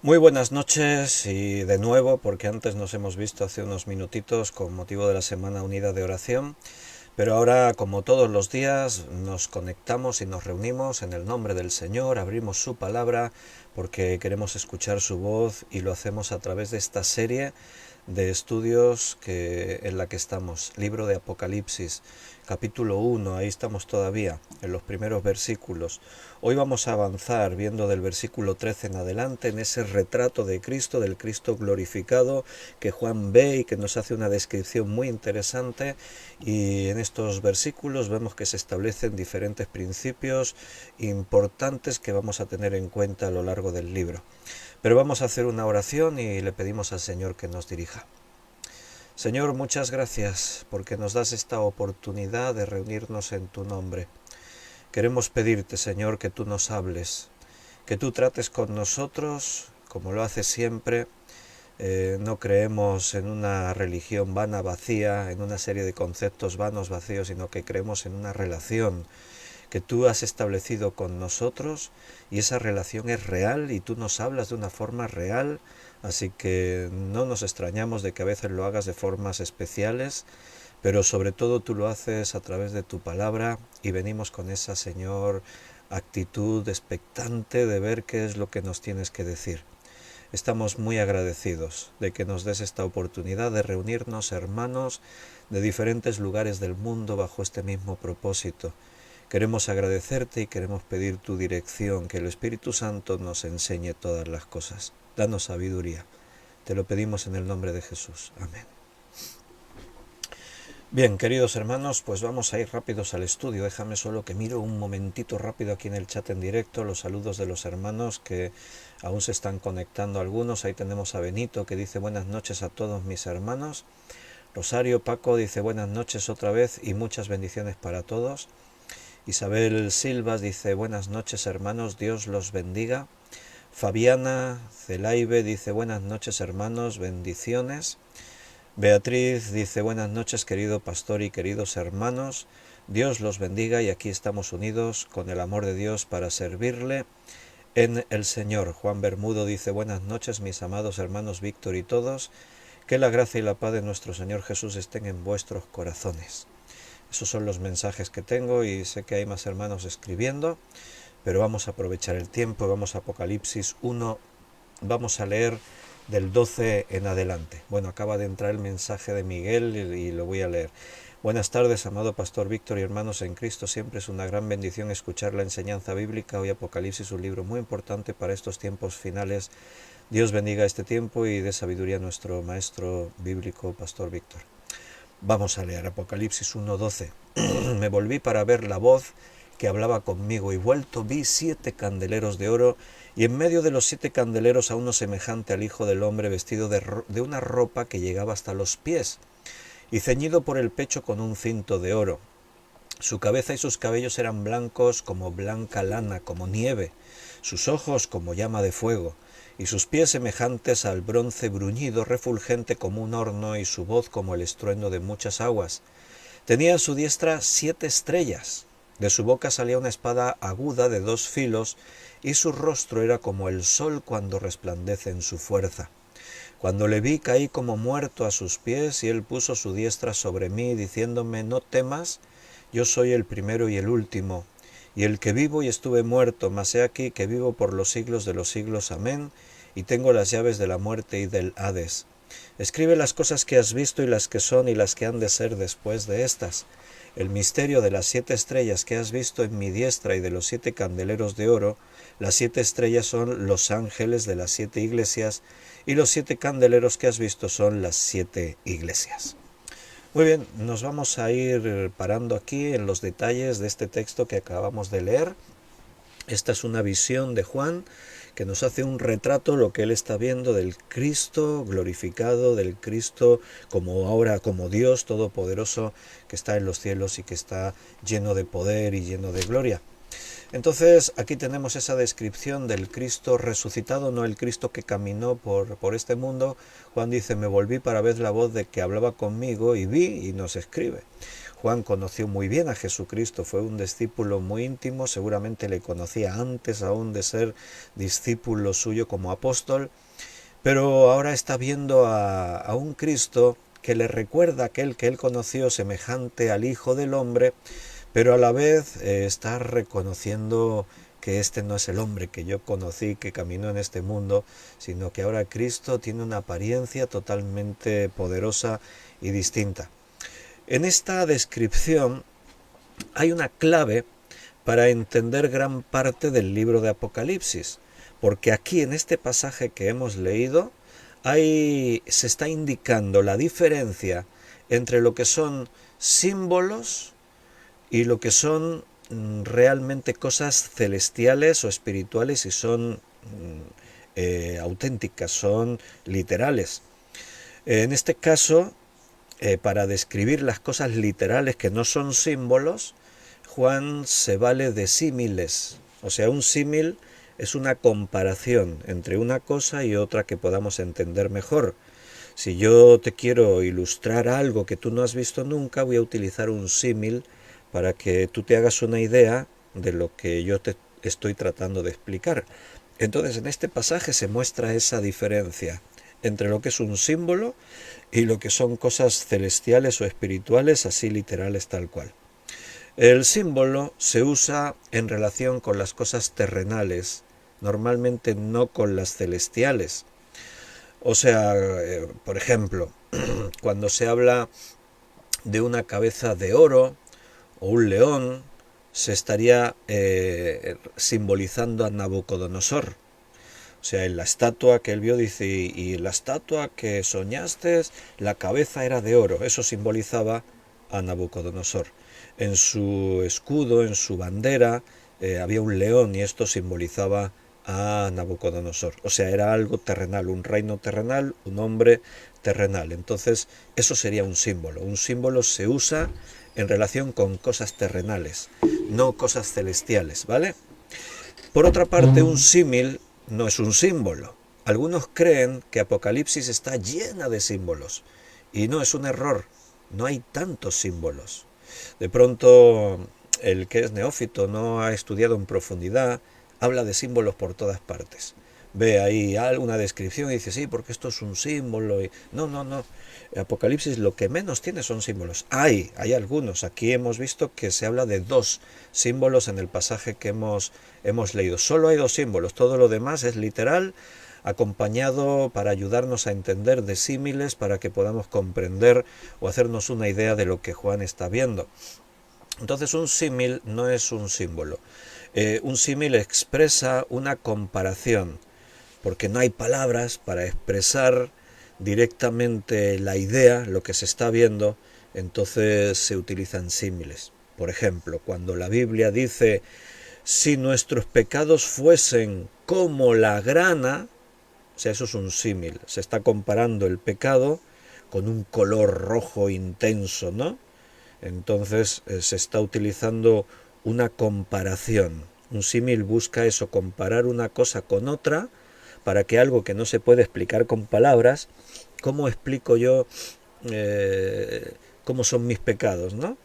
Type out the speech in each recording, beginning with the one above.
Muy buenas noches y de nuevo, porque antes nos hemos visto hace unos minutitos con motivo de la Semana Unida de Oración, pero ahora, como todos los días, nos conectamos y nos reunimos en el nombre del Señor, abrimos su palabra porque queremos escuchar su voz y lo hacemos a través de esta serie de estudios en la que estamos. Libro de Apocalipsis, capítulo 1, ahí estamos todavía, en los primeros versículos. Hoy vamos a avanzar viendo del versículo 13 en adelante en ese retrato de Cristo, del Cristo glorificado que Juan ve y que nos hace una descripción muy interesante, y en estos versículos vemos que se establecen diferentes principios importantes que vamos a tener en cuenta a lo largo del libro. Pero vamos a hacer una oración y le pedimos al Señor que nos dirija. Señor, muchas gracias porque nos das esta oportunidad de reunirnos en tu nombre. Queremos pedirte, Señor, que tú nos hables, que tú trates con nosotros como lo haces siempre. No creemos en una religión vana, vacía, en una serie de conceptos vanos, vacíos, sino que creemos en una relación que tú has establecido con nosotros, y esa relación es real y tú nos hablas de una forma real, así que no nos extrañamos de que a veces lo hagas de formas especiales, pero sobre todo tú lo haces a través de tu palabra, y venimos con esa, Señor, actitud expectante de ver qué es lo que nos tienes que decir. Estamos muy agradecidos de que nos des esta oportunidad de reunirnos, hermanos de diferentes lugares del mundo, bajo este mismo propósito. Queremos agradecerte y queremos pedir tu dirección, que el Espíritu Santo nos enseñe todas las cosas. Danos sabiduría. Te lo pedimos en el nombre de Jesús. Amén. Bien, queridos hermanos, pues vamos a ir rápidos al estudio. Déjame solo que miro un momentito rápido aquí en el chat en directo los saludos de los hermanos que aún se están conectando algunos. Ahí tenemos a Benito, que dice buenas noches a todos mis hermanos. Rosario Paco dice buenas noches otra vez y muchas bendiciones para todos. Isabel Silvas dice buenas noches hermanos, Dios los bendiga. Fabiana Zelaibe dice buenas noches hermanos, bendiciones. Beatriz dice buenas noches querido pastor y queridos hermanos, Dios los bendiga, y aquí estamos unidos con el amor de Dios para servirle en el Señor. Juan Bermudo dice buenas noches mis amados hermanos Víctor y todos, que la gracia y la paz de nuestro Señor Jesús estén en vuestros corazones. Esos son los mensajes que tengo, y sé que hay más hermanos escribiendo, pero vamos a aprovechar el tiempo. Vamos a Apocalipsis 1, vamos a leer del 12 en adelante. Bueno, acaba de entrar el mensaje de Miguel y lo voy a leer. Buenas tardes, amado pastor Víctor y hermanos en Cristo. Siempre es una gran bendición escuchar la enseñanza bíblica. Hoy Apocalipsis, un libro muy importante para estos tiempos finales. Dios bendiga este tiempo y dé sabiduría a nuestro maestro bíblico, pastor Víctor. Vamos a leer Apocalipsis 1:12. Me volví para ver la voz que hablaba conmigo, y vuelto vi 7 candeleros de oro, y en medio de los 7 candeleros a uno semejante al Hijo del Hombre, vestido de una ropa que llegaba hasta los pies, y ceñido por el pecho con un cinto de oro. Su cabeza y sus cabellos eran blancos como blanca lana, como nieve, sus ojos como llama de fuego, y sus pies semejantes al bronce bruñido, refulgente como un horno, y su voz como el estruendo de muchas aguas. Tenía en su diestra 7 estrellas, de su boca salía una espada aguda de 2 filos, y su rostro era como el sol cuando resplandece en su fuerza. Cuando le vi caí como muerto a sus pies, y él puso su diestra sobre mí, diciéndome, no temas, yo soy el primero y el último, y el que vivo y estuve muerto, mas he aquí que vivo por los siglos de los siglos. Amén, y tengo las llaves de la muerte y del Hades. Escribe las cosas que has visto y las que son y las que han de ser después de estas. El misterio de las 7 estrellas que has visto en mi diestra y de los 7 candeleros de oro. Las 7 estrellas son los ángeles de las 7 iglesias, y los 7 candeleros que has visto son las 7 iglesias. Muy bien, nos vamos a ir parando aquí en los detalles de este texto que acabamos de leer. Esta es una visión de Juan que nos hace un retrato, lo que él está viendo del Cristo glorificado, del Cristo como ahora como Dios todopoderoso, que está en los cielos y que está lleno de poder y lleno de gloria. Entonces aquí tenemos esa descripción del Cristo resucitado, no el Cristo que caminó por este mundo. Juan dice, me volví para ver la voz de que hablaba conmigo, y vi, y nos escribe. Juan conoció muy bien a Jesucristo, fue un discípulo muy íntimo, seguramente le conocía antes aún de ser discípulo suyo como apóstol, pero ahora está viendo a un Cristo que le recuerda a aquel que él conoció semejante al Hijo del Hombre, pero a la vez está reconociendo que este no es el hombre que yo conocí, que caminó en este mundo, sino que ahora Cristo tiene una apariencia totalmente poderosa y distinta. En esta descripción hay una clave para entender gran parte del libro de Apocalipsis, porque aquí en este pasaje que hemos leído se está indicando la diferencia entre lo que son símbolos y lo que son realmente cosas celestiales o espirituales y son auténticas, son literales. En este caso, para describir las cosas literales que no son símbolos, Juan se vale de símiles. O sea, un símil es una comparación entre una cosa y otra que podamos entender mejor. Si yo te quiero ilustrar algo que tú no has visto nunca, voy a utilizar un símil para que tú te hagas una idea de lo que yo te estoy tratando de explicar. Entonces, en este pasaje se muestra esa diferencia entre lo que es un símbolo y lo que son cosas celestiales o espirituales, así literales tal cual. El símbolo se usa en relación con las cosas terrenales, normalmente no con las celestiales. O sea, por ejemplo, cuando se habla de una cabeza de oro o un león, se estaría simbolizando a Nabucodonosor. O sea, en la estatua que él vio dice, y la estatua que soñaste, la cabeza era de oro. Eso simbolizaba a Nabucodonosor. En su escudo, en su bandera, había un león y esto simbolizaba a Nabucodonosor. O sea, era algo terrenal, un reino terrenal, un hombre terrenal. Entonces, eso sería un símbolo. Un símbolo se usa en relación con cosas terrenales, no cosas celestiales, ¿vale? Por otra parte, un símil no es un símbolo. Algunos creen que Apocalipsis está llena de símbolos y no, es un error. No hay tantos símbolos. De pronto, el que es neófito no ha estudiado en profundidad, habla de símbolos por todas partes. Ve ahí alguna descripción y dice, sí, porque esto es un símbolo. Y... No. Apocalipsis lo que menos tiene son símbolos. Hay algunos. Aquí hemos visto que se habla de 2 símbolos en el pasaje que hemos leído. Solo hay 2 símbolos. Todo lo demás es literal, acompañado para ayudarnos a entender de símiles para que podamos comprender o hacernos una idea de lo que Juan está viendo. Entonces un símil no es un símbolo. Un símil expresa una comparación, porque no hay palabras para expresar directamente la idea, lo que se está viendo, entonces se utilizan símiles. Por ejemplo, cuando la Biblia dice, si nuestros pecados fuesen como la grana, o sea, eso es un símil, se está comparando el pecado con un color rojo intenso, ¿no? Entonces se está utilizando una comparación. Un símil busca eso, comparar una cosa con otra, para que algo que no se puede explicar con palabras, ¿cómo explico yo cómo son mis pecados, no?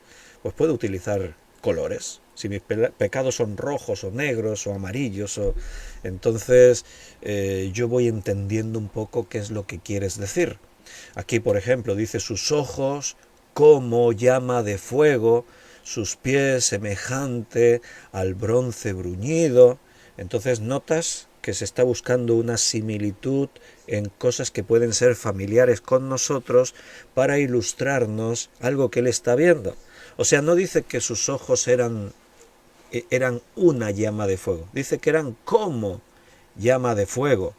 Pues puedo utilizar colores. Si mis pecados son rojos o negros o amarillos, entonces yo voy entendiendo un poco qué es lo que quieres decir. Aquí, por ejemplo, dice sus ojos como llama de fuego, sus pies semejante al bronce bruñido. Entonces notas que se está buscando una similitud en cosas que pueden ser familiares con nosotros para ilustrarnos algo que él está viendo. O sea, no dice que sus ojos eran una llama de fuego, dice que eran como llama de fuego.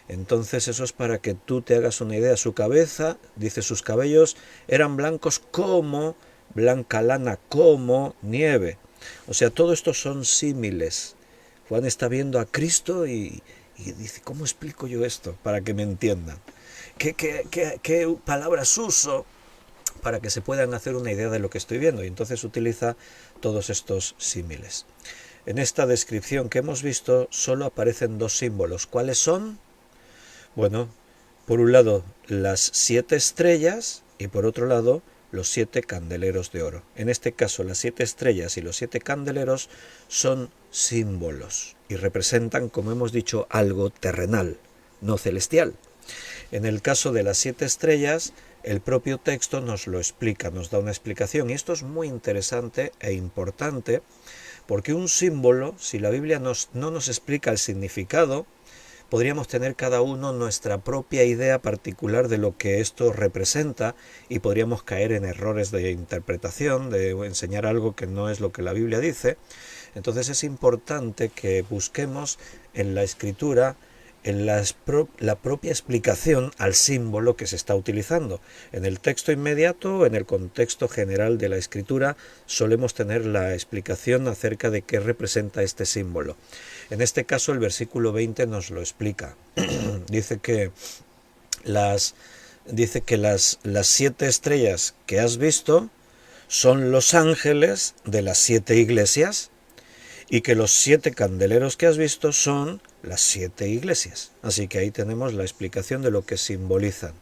Entonces eso es para que tú te hagas una idea. Su cabeza, dice, sus cabellos eran blancos como blanca lana, como nieve. O sea, todo esto son símiles. Juan está viendo a Cristo y dice, ¿cómo explico yo esto? Para que me entiendan. ¿Qué palabras uso para que se puedan hacer una idea de lo que estoy viendo? Y entonces utiliza todos estos símiles. En esta descripción que hemos visto solo aparecen 2 símbolos. ¿Cuáles son? Bueno, por un lado las 7 estrellas y por otro lado los 7 candeleros de oro. En este caso, las 7 estrellas y los 7 candeleros son símbolos y representan, como hemos dicho, algo terrenal, no celestial. En el caso de las 7 estrellas, el propio texto nos lo explica, nos da una explicación, y esto es muy interesante e importante, porque un símbolo, si la Biblia no nos explica el significado, podríamos tener cada uno nuestra propia idea particular de lo que esto representa y podríamos caer en errores de interpretación, de enseñar algo que no es lo que la Biblia dice. Entonces es importante que busquemos en la Escritura en la propia explicación al símbolo que se está utilizando. En el texto inmediato o en el contexto general de la Escritura solemos tener la explicación acerca de qué representa este símbolo. En este caso el versículo 20 nos lo explica. Dice que las 7 estrellas que has visto son los ángeles de las 7 iglesias y que los 7 candeleros que has visto son las 7 iglesias. Así que ahí tenemos la explicación de lo que simbolizan.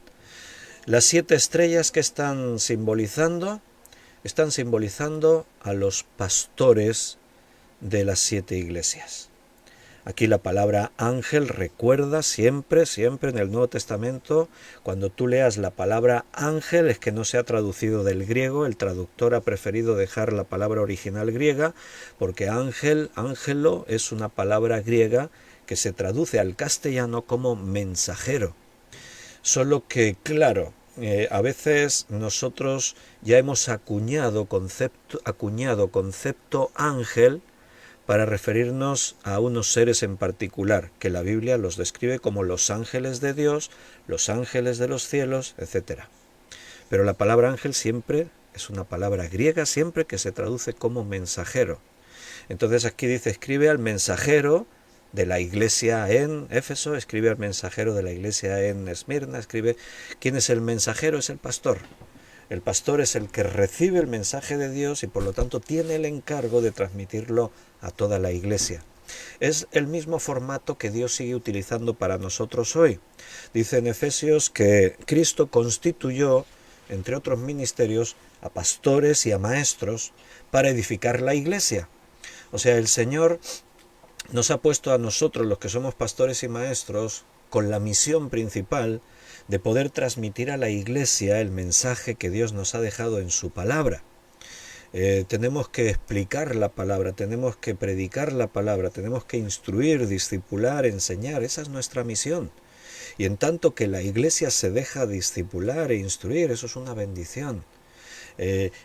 Las 7 estrellas que están simbolizando a los pastores de las 7 iglesias. Aquí la palabra ángel recuerda siempre en el Nuevo Testamento, cuando tú leas la palabra ángel, es que no se ha traducido del griego, el traductor ha preferido dejar la palabra original griega, porque ángelo, es una palabra griega que se traduce al castellano como mensajero. Solo que, claro, a veces nosotros ya hemos acuñado concepto ángel para referirnos a unos seres en particular, que la Biblia los describe como los ángeles de Dios, los ángeles de los cielos, etc. Pero la palabra ángel siempre es una palabra griega, siempre que se traduce como mensajero. Entonces aquí dice, escribe al mensajero de la iglesia en Éfeso, escribe al mensajero de la iglesia en Esmirna, escribe. ¿Quién es el mensajero? Es el pastor. El pastor es el que recibe el mensaje de Dios y por lo tanto tiene el encargo de transmitirlo a toda la iglesia. Es el mismo formato que Dios sigue utilizando para nosotros hoy. Dice en Efesios que Cristo constituyó, entre otros ministerios, a pastores y a maestros para edificar la iglesia. O sea, el Señor nos ha puesto a nosotros, los que somos pastores y maestros, con la misión principal de poder transmitir a la iglesia el mensaje que Dios nos ha dejado en su palabra. Tenemos que explicar la palabra, tenemos que predicar la palabra, tenemos que instruir, discipular, enseñar. Esa es nuestra misión. Y en tanto que la iglesia se deja discipular e instruir, eso es una bendición.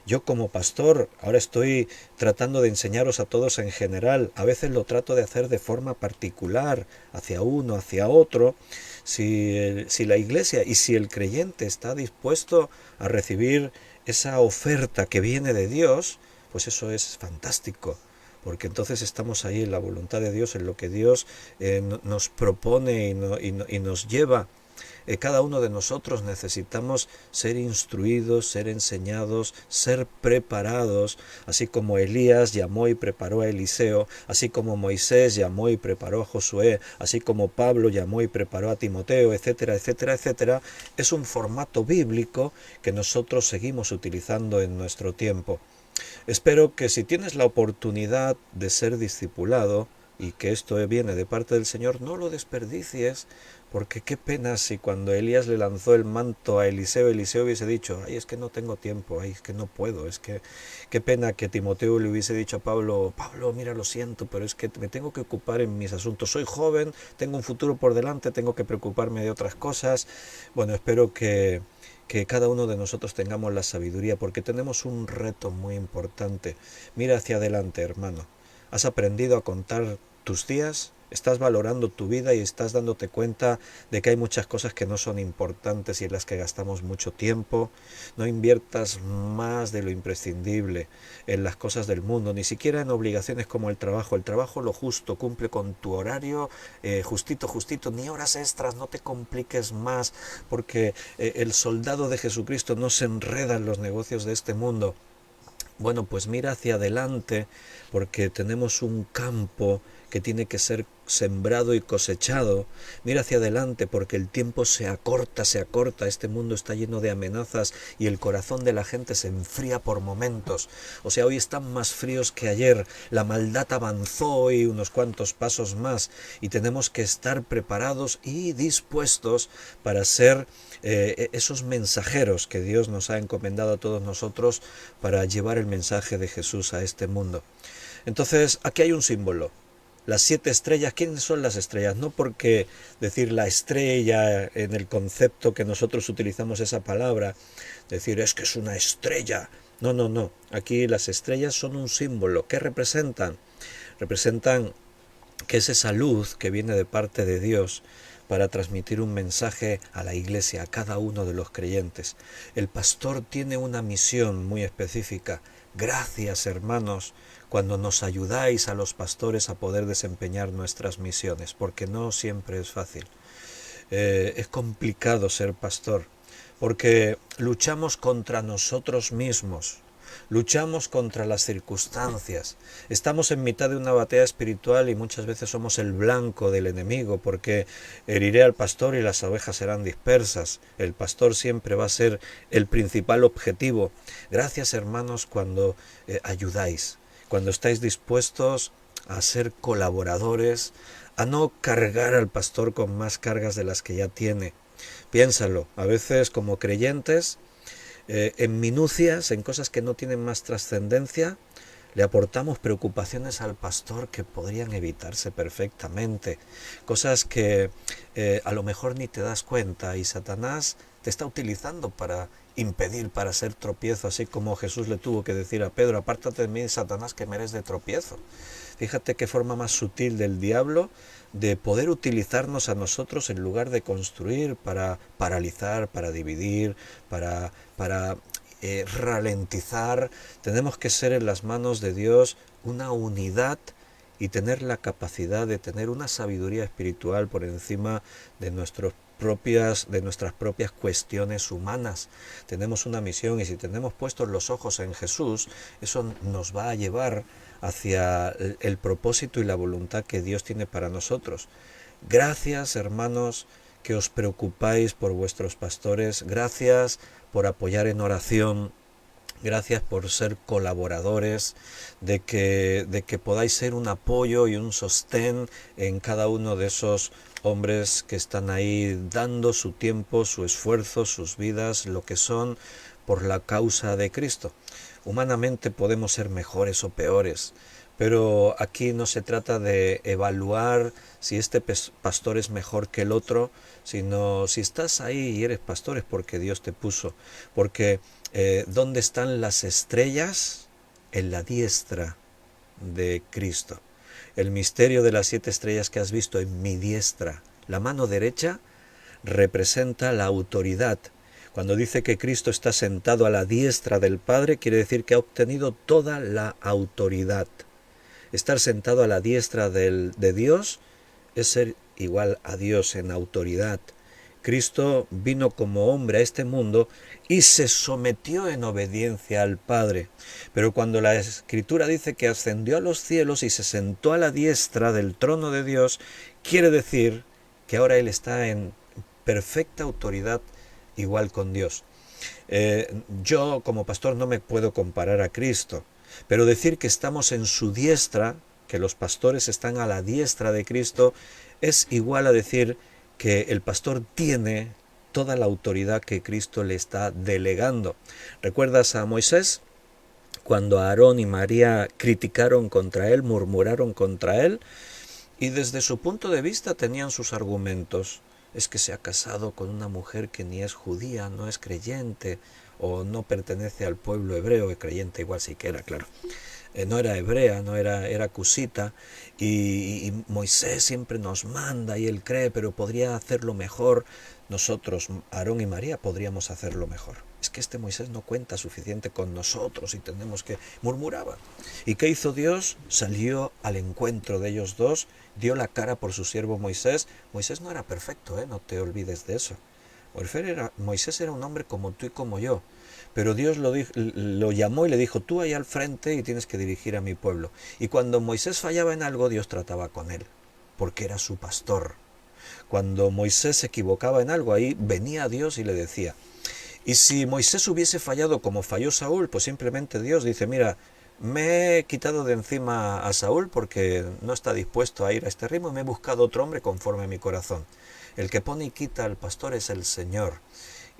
Yo como pastor ahora estoy tratando de enseñaros a todos en general, a veces lo trato de hacer de forma particular, hacia uno, hacia otro. Si la iglesia y si el creyente está dispuesto a recibir esa oferta que viene de Dios, pues eso es fantástico, porque entonces estamos ahí en la voluntad de Dios, en lo que Dios nos propone y nos lleva. Cada uno de nosotros necesitamos ser instruidos, ser enseñados, ser preparados, así como Elías llamó y preparó a Eliseo, así como Moisés llamó y preparó a Josué, así como Pablo llamó y preparó a Timoteo, etcétera, etcétera, etcétera. Es un formato bíblico que nosotros seguimos utilizando en nuestro tiempo. Espero que si tienes la oportunidad de ser discipulado y que esto viene de parte del Señor, no lo desperdicies, porque qué pena si cuando Elías le lanzó el manto a Eliseo, Eliseo hubiese dicho, ay, es que no tengo tiempo, ay, es que no puedo, es que qué pena que Timoteo le hubiese dicho a Pablo, Pablo, mira, lo siento, pero es que me tengo que ocupar en mis asuntos, soy joven, tengo un futuro por delante, tengo que preocuparme de otras cosas. Bueno, espero que cada uno de nosotros tengamos la sabiduría, porque tenemos un reto muy importante. Mira hacia adelante, hermano. ¿Has aprendido a contar tus días? ¿Estás valorando tu vida y estás dándote cuenta de que hay muchas cosas que no son importantes y en las que gastamos mucho tiempo? No inviertas más de lo imprescindible en las cosas del mundo, ni siquiera en obligaciones como el trabajo. El trabajo lo justo, cumple con tu horario, justito, ni horas extras, no te compliques más, porque el soldado de Jesucristo no se enreda en los negocios de este mundo. Bueno, pues mira hacia adelante, porque tenemos un campo que tiene que ser sembrado y cosechado. Mira hacia adelante porque el tiempo se acorta, este mundo está lleno de amenazas y el corazón de la gente se enfría por momentos. O sea, hoy están más fríos que ayer, la maldad avanzó hoy unos cuantos pasos más y tenemos que estar preparados y dispuestos para ser esos mensajeros que Dios nos ha encomendado a todos nosotros para llevar el mensaje de Jesús a este mundo. Entonces, aquí hay un símbolo. Las 7 estrellas, ¿quiénes son las estrellas? No porque decir la estrella en el concepto que nosotros utilizamos esa palabra, decir es que es una estrella. No, no, no. Aquí las estrellas son un símbolo. ¿Qué representan? Representan que es esa luz que viene de parte de Dios para transmitir un mensaje a la iglesia, a cada uno de los creyentes. El pastor tiene una misión muy específica. Gracias, hermanos, cuando nos ayudáis a los pastores a poder desempeñar nuestras misiones, porque no siempre es fácil. Es complicado ser pastor, porque luchamos contra nosotros mismos, luchamos contra las circunstancias, estamos en mitad de una batalla espiritual y muchas veces somos el blanco del enemigo, porque heriré al pastor y las ovejas serán dispersas. El pastor siempre va a ser el principal objetivo. Gracias, hermanos, cuando ayudáis, cuando estáis dispuestos a ser colaboradores, a no cargar al pastor con más cargas de las que ya tiene. Piénsalo, a veces como creyentes, en minucias, en cosas que no tienen más trascendencia, le aportamos preocupaciones al pastor que podrían evitarse perfectamente, cosas que a lo mejor ni te das cuenta y Satanás te está utilizando para impedir, para ser tropiezo, así como Jesús le tuvo que decir a Pedro, apártate de mí, Satanás, que me eres de tropiezo. Fíjate qué forma más sutil del diablo de poder utilizarnos a nosotros en lugar de construir para paralizar, para dividir, para ralentizar. Tenemos que ser en las manos de Dios una unidad y tener la capacidad de tener una sabiduría espiritual por encima de nuestras propias cuestiones humanas. Tenemos una misión y si tenemos puestos los ojos en Jesús, eso nos va a llevar hacia el propósito y la voluntad que Dios tiene para nosotros. Gracias, hermanos, que os preocupáis por vuestros pastores. Gracias por apoyar en oración. Gracias por ser colaboradores, de que podáis ser un apoyo y un sostén en cada uno de esos hombres que están ahí dando su tiempo, su esfuerzo, sus vidas, lo que son por la causa de Cristo. Humanamente podemos ser mejores o peores, pero aquí no se trata de evaluar si este pastor es mejor que el otro, sino si estás ahí y eres pastor es porque Dios te puso, porque ¿dónde están las estrellas? En la diestra de Cristo. El misterio de las 7 estrellas que has visto en mi diestra, la mano derecha, representa la autoridad. Cuando dice que Cristo está sentado a la diestra del Padre, quiere decir que ha obtenido toda la autoridad. Estar sentado a la diestra de Dios es ser igual a Dios en autoridad. Cristo vino como hombre a este mundo y se sometió en obediencia al Padre. Pero cuando la Escritura dice que ascendió a los cielos y se sentó a la diestra del trono de Dios, quiere decir que ahora Él está en perfecta autoridad igual con Dios. Yo como pastor no me puedo comparar a Cristo, pero decir que estamos en su diestra, que los pastores están a la diestra de Cristo, es igual a decir que el pastor tiene toda la autoridad que Cristo le está delegando. ¿Recuerdas a Moisés? Cuando Aarón y María criticaron contra él, murmuraron contra él, y desde su punto de vista tenían sus argumentos. Es que se ha casado con una mujer que ni es judía, no es creyente, o no pertenece al pueblo hebreo, creyente igual sí que era, claro. No era hebrea, era cusita, y Moisés siempre nos manda y él cree, pero podría hacerlo mejor. Nosotros, Aarón y María, podríamos hacerlo mejor. Es que este Moisés no cuenta suficiente con nosotros y tenemos que... Murmuraba. ¿Y qué hizo Dios? Salió al encuentro de ellos dos, dio la cara por su siervo Moisés. Moisés no era perfecto, no te olvides de eso. Moisés era un hombre como tú y como yo. Pero Dios lo llamó y le dijo, tú ahí al frente y tienes que dirigir a mi pueblo. Y cuando Moisés fallaba en algo, Dios trataba con él. porque era su pastor. Cuando Moisés se equivocaba en algo, ahí venía Dios y le decía. Y si Moisés hubiese fallado como falló Saúl, pues simplemente Dios dice, mira, me he quitado de encima a Saúl porque no está dispuesto a ir a este ritmo y me he buscado otro hombre conforme a mi corazón. El que pone y quita al pastor es el Señor.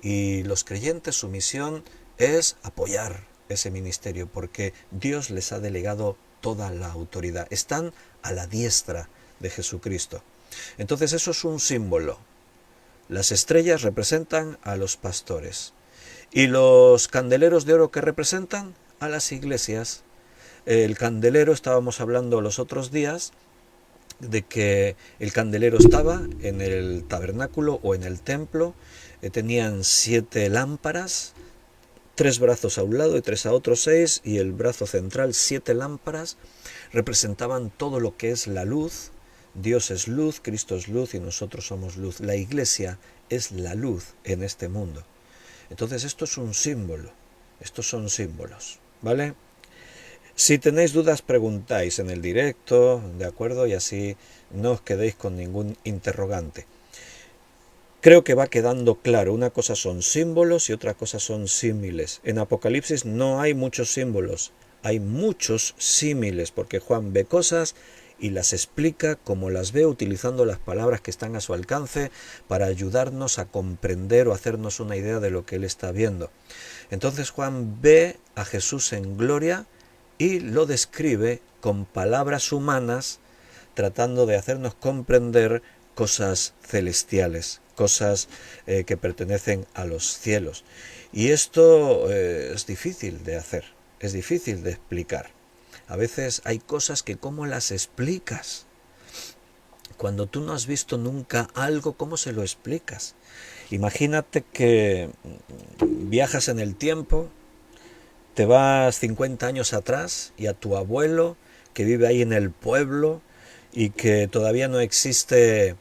Y los creyentes, su misión es apoyar ese ministerio porque Dios les ha delegado toda la autoridad. Están a la diestra de Jesucristo. Entonces eso es un símbolo. Las estrellas representan a los pastores. Y los candeleros de oro que representan a las iglesias. El candelero, estábamos hablando los otros días, de que el candelero estaba en el tabernáculo o en el templo, tenían 7 lámparas, 3 brazos a un lado y 3 a otro, 6, y el brazo central 7 lámparas, representaban todo lo que es la luz. Dios es luz, Cristo es luz y nosotros somos luz. La iglesia es la luz en este mundo. Entonces esto es un símbolo, estos son símbolos, ¿vale? Si tenéis dudas preguntáis en el directo, ¿de acuerdo? Y así no os quedéis con ningún interrogante. Creo que va quedando claro, una cosa son símbolos y otra cosa son símiles. En Apocalipsis no hay muchos símbolos, hay muchos símiles, porque Juan ve cosas y las explica como las ve, utilizando las palabras que están a su alcance para ayudarnos a comprender o hacernos una idea de lo que él está viendo. Entonces Juan ve a Jesús en gloria y lo describe con palabras humanas, tratando de hacernos comprender cosas celestiales, cosas que pertenecen a los cielos. Y esto es difícil de hacer, es difícil de explicar. A veces hay cosas que ¿cómo las explicas? Cuando tú no has visto nunca algo, ¿cómo se lo explicas? Imagínate que viajas en el tiempo, te vas 50 años atrás y a tu abuelo, que vive ahí en el pueblo y que todavía no existe,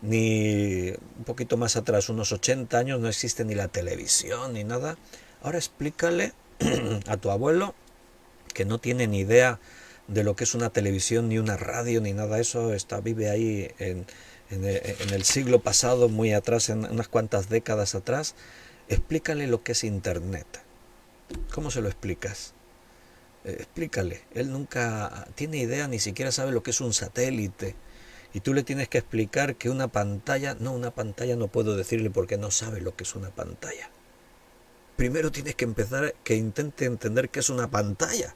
ni un poquito más atrás, unos 80 años, no existe ni la televisión ni nada. Ahora explícale a tu abuelo, que no tiene ni idea de lo que es una televisión, ni una radio, ni nada de eso, vive ahí en el siglo pasado, muy atrás, en unas cuantas décadas atrás. Explícale lo que es Internet. ¿Cómo se lo explicas? Explícale. Él nunca tiene idea, ni siquiera sabe lo que es un satélite. Y tú le tienes que explicar que una pantalla no puedo decirle porque no sabe lo que es una pantalla. Primero tienes que empezar que intente entender qué es una pantalla,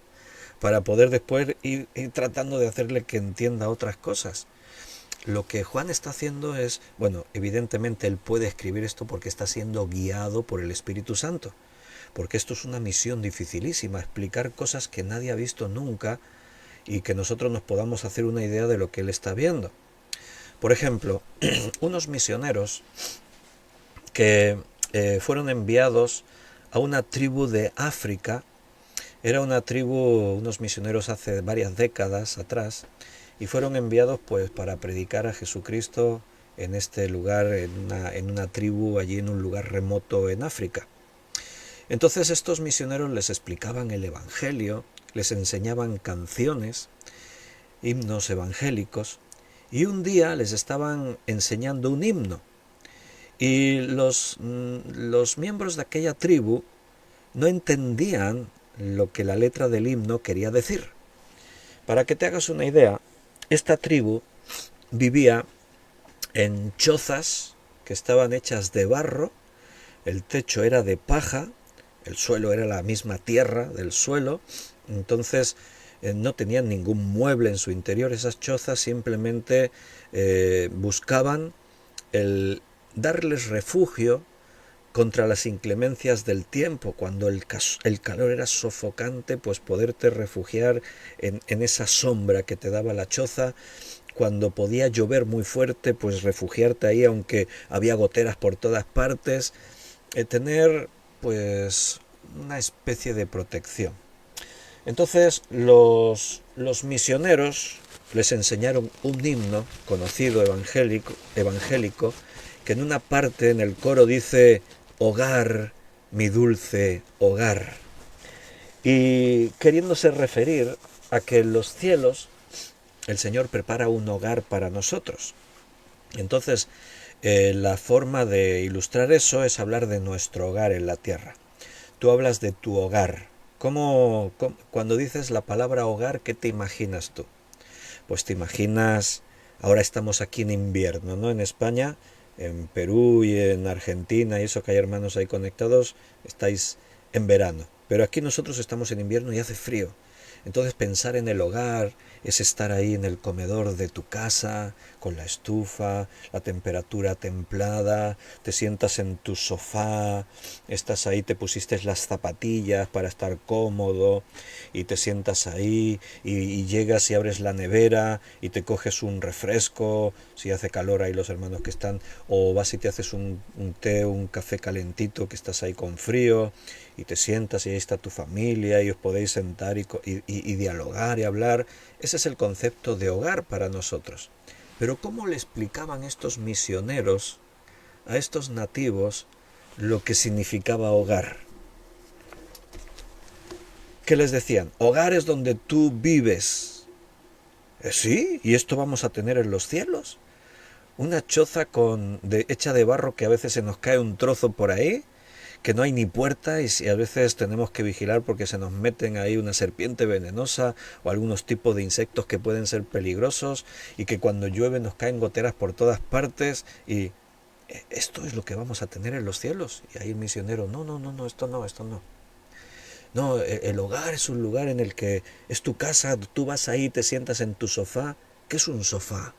para poder después ir tratando de hacerle que entienda otras cosas. Lo que Juan está haciendo es, bueno, evidentemente él puede escribir esto porque está siendo guiado por el Espíritu Santo, porque esto es una misión dificilísima, explicar cosas que nadie ha visto nunca y que nosotros nos podamos hacer una idea de lo que él está viendo. Por ejemplo, unos misioneros que fueron enviados a una tribu de África. Era una tribu, unos misioneros hace varias décadas atrás, y fueron enviados pues para predicar a Jesucristo en este lugar, en una tribu allí en un lugar remoto en África. Entonces estos misioneros les explicaban el Evangelio, les enseñaban canciones, himnos evangélicos, y un día les estaban enseñando un himno. Y los miembros de aquella tribu no entendían lo que la letra del himno quería decir. Para que te hagas una idea, esta tribu vivía en chozas que estaban hechas de barro, el techo era de paja, el suelo era la misma tierra del suelo, entonces no tenían ningún mueble en su interior. Esas chozas simplemente buscaban el darles refugio contra las inclemencias del tiempo. Cuando el calor era sofocante, pues poderte refugiar en esa sombra que te daba la choza. Cuando podía llover muy fuerte, pues refugiarte ahí, aunque había goteras por todas partes. Tener pues una especie de protección. Entonces los misioneros les enseñaron un himno conocido evangélico, que en una parte en el coro dice: hogar, mi dulce hogar, y queriéndose referir a que en los cielos el Señor prepara un hogar para nosotros. Entonces, la forma de ilustrar eso es hablar de nuestro hogar en la tierra. Tú hablas de tu hogar. Cuando dices la palabra hogar, ¿qué te imaginas tú? Pues te imaginas, ahora estamos aquí en invierno, ¿no? En España, en Perú y en Argentina, y eso que hay hermanos ahí conectados, estáis en verano. Pero aquí nosotros estamos en invierno y hace frío. Entonces pensar en el hogar es estar ahí en el comedor de tu casa, con la estufa, la temperatura templada, te sientas en tu sofá, estás ahí, te pusiste las zapatillas para estar cómodo y te sientas ahí y llegas y abres la nevera y te coges un refresco, si hace calor ahí los hermanos que están, o vas y te haces un té, un café calentito que estás ahí con frío y te sientas y ahí está tu familia y os podéis sentar y dialogar y hablar. Ese es el concepto de hogar para nosotros. Pero ¿cómo le explicaban estos misioneros a estos nativos lo que significaba hogar? ¿Qué les decían? Hogar es donde tú vives. Sí, y esto vamos a tener en los cielos. Una choza hecha de barro que a veces se nos cae un trozo por ahí, que no hay ni puerta y a veces tenemos que vigilar porque se nos meten ahí una serpiente venenosa o algunos tipos de insectos que pueden ser peligrosos y que cuando llueve nos caen goteras por todas partes y esto es lo que vamos a tener en los cielos. Y ahí el misionero, no, esto no, esto no. No, el hogar es un lugar en el que es tu casa, tú vas ahí, te sientas en tu sofá. ¿Qué es un sofá?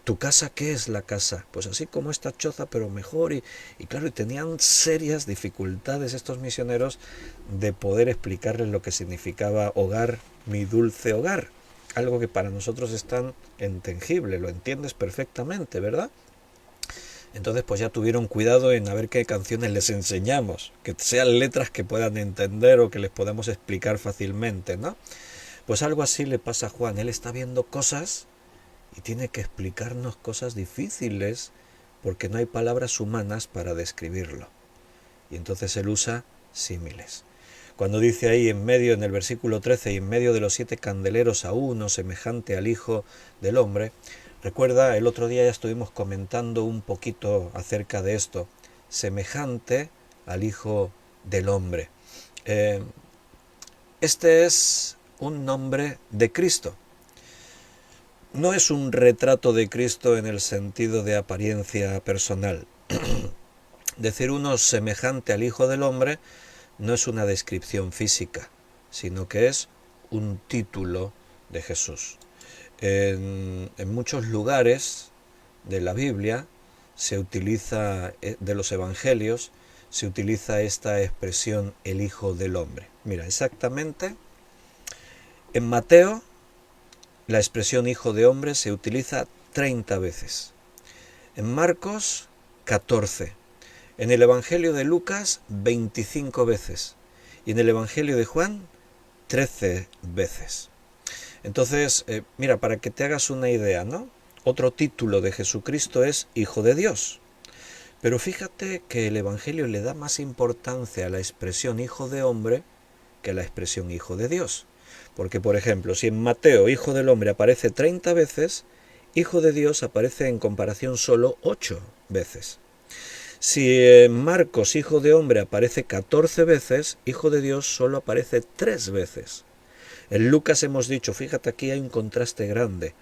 ¿Tu casa qué es la casa? Pues así como esta choza, pero mejor. Y claro, y tenían serias dificultades estos misioneros de poder explicarles lo que significaba hogar, mi dulce hogar. Algo que para nosotros es tan intangible, lo entiendes perfectamente, ¿verdad? Entonces pues ya tuvieron cuidado en a ver qué canciones les enseñamos, que sean letras que puedan entender o que les podamos explicar fácilmente, ¿no? Pues algo así le pasa a Juan, él está viendo cosas y tiene que explicarnos cosas difíciles porque no hay palabras humanas para describirlo. Y entonces él usa símiles. Cuando dice ahí en medio, en el versículo 13, y en medio de los 7 candeleros a uno semejante al Hijo del Hombre, recuerda, el otro día ya estuvimos comentando un poquito acerca de esto, semejante al Hijo del Hombre. Este es un nombre de Cristo. No es un retrato de Cristo en el sentido de apariencia personal. Decir uno semejante al Hijo del Hombre no es una descripción física, sino que es un título de Jesús. En muchos lugares de la Biblia se utiliza, de los evangelios, se utiliza esta expresión el Hijo del Hombre. Mira, exactamente, en Mateo la expresión Hijo de Hombre se utiliza 30 veces. En Marcos, 14. En el Evangelio de Lucas, 25 veces. Y en el Evangelio de Juan, 13 veces. Entonces, mira, para que te hagas una idea, ¿no? Otro título de Jesucristo es Hijo de Dios. Pero fíjate que el Evangelio le da más importancia a la expresión Hijo de Hombre que a la expresión Hijo de Dios. Porque, por ejemplo, si en Mateo Hijo del Hombre aparece 30 veces, Hijo de Dios aparece en comparación solo 8 veces. Si en Marcos Hijo de Hombre aparece 14 veces, Hijo de Dios solo aparece 3 veces. En Lucas hemos dicho, fíjate aquí hay un contraste grande.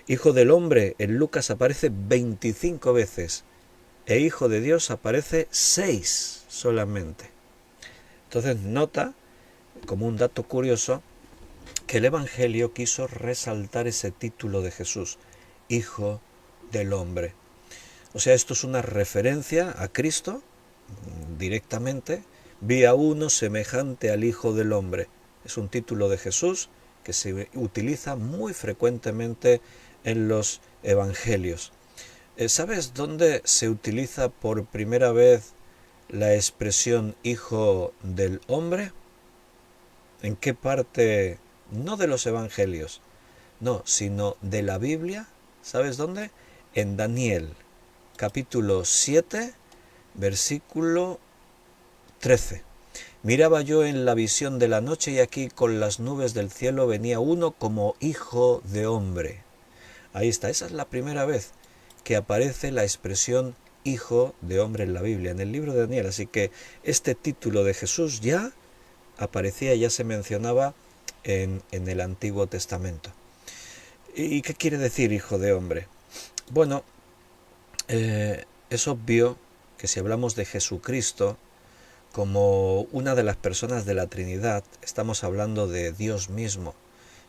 Hijo del Hombre en Lucas aparece 25 veces e Hijo de Dios aparece 6 solamente. Entonces nota, como un dato curioso, que el Evangelio quiso resaltar ese título de Jesús, Hijo del Hombre. O sea, esto es una referencia a Cristo directamente, vi a uno semejante al Hijo del Hombre. Es un título de Jesús que se utiliza muy frecuentemente en los Evangelios. ¿Sabes dónde se utiliza por primera vez la expresión Hijo del Hombre? ¿En qué parte? No de los Evangelios, no, sino de la Biblia. ¿Sabes dónde? En Daniel, capítulo 7, versículo 13. Miraba yo en la visión de la noche y aquí con las nubes del cielo venía uno como hijo de hombre. Ahí está, esa es la primera vez que aparece la expresión hijo de hombre en la Biblia, en el libro de Daniel. Así que este título de Jesús ya aparecía, ya se mencionaba en el Antiguo Testamento. ¿Y qué quiere decir hijo de hombre? Bueno, es obvio que si hablamos de Jesucristo como una de las personas de la Trinidad, estamos hablando de Dios mismo.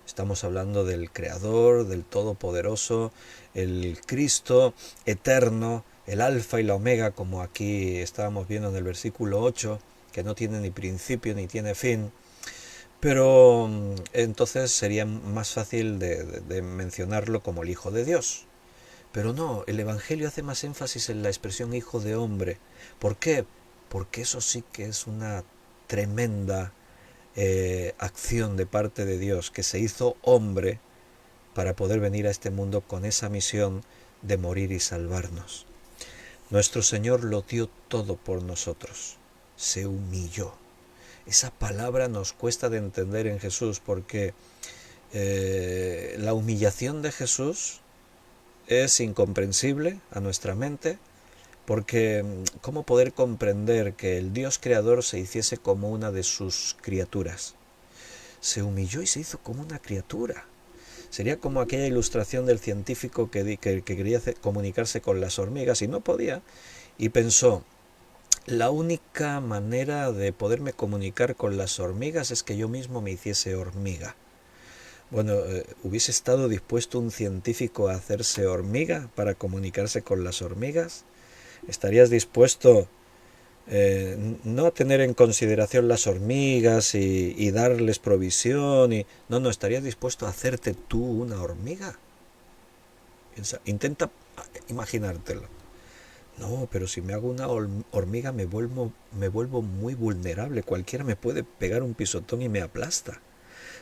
Estamos hablando del Creador, del Todopoderoso, el Cristo eterno, el Alfa y la Omega, como aquí estábamos viendo en el versículo 8, que no tiene ni principio ni tiene fin. Pero entonces sería más fácil de mencionarlo como el Hijo de Dios. Pero no, el Evangelio hace más énfasis en la expresión Hijo de hombre. ¿Por qué? Porque eso sí que es una tremenda acción de parte de Dios, que se hizo hombre para poder venir a este mundo con esa misión de morir y salvarnos. Nuestro Señor lo dio todo por nosotros, se humilló. Esa palabra nos cuesta de entender en Jesús porque la humillación de Jesús es incomprensible a nuestra mente, porque ¿cómo poder comprender que el Dios creador se hiciese como una de sus criaturas? Se humilló y se hizo como una criatura. Sería como aquella ilustración del científico que quería comunicarse con las hormigas y no podía, y pensó, la única manera de poderme comunicar con las hormigas es que yo mismo me hiciese hormiga. Bueno, ¿hubiese estado dispuesto un científico a hacerse hormiga para comunicarse con las hormigas? ¿Estarías dispuesto no a tener en consideración las hormigas y darles provisión? No, estarías dispuesto a hacerte tú una hormiga. Intenta imaginártelo. No, pero si me hago una hormiga me vuelvo muy vulnerable. Cualquiera me puede pegar un pisotón y me aplasta.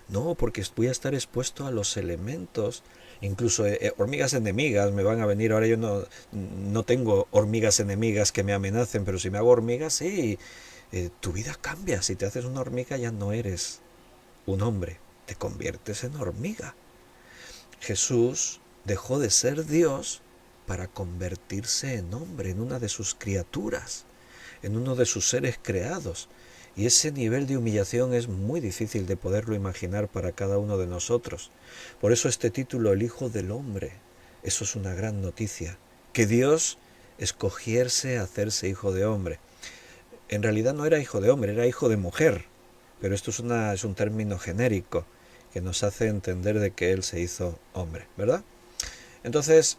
No, porque voy a estar expuesto a los elementos. Incluso hormigas enemigas me van a venir. Ahora yo no tengo hormigas enemigas que me amenacen, pero si me hago hormigas, sí, tu vida cambia. Si te haces una hormiga ya no eres un hombre, te conviertes en hormiga. Jesús dejó de ser Dios para convertirse en hombre, en una de sus criaturas, en uno de sus seres creados. Y ese nivel de humillación es muy difícil de poderlo imaginar para cada uno de nosotros. Por eso este título, el Hijo del Hombre, eso es una gran noticia. Que Dios escogiese hacerse hijo de hombre. En realidad no era hijo de hombre, era hijo de mujer. Pero esto es un término genérico que nos hace entender de que Él se hizo hombre, ¿verdad? Entonces,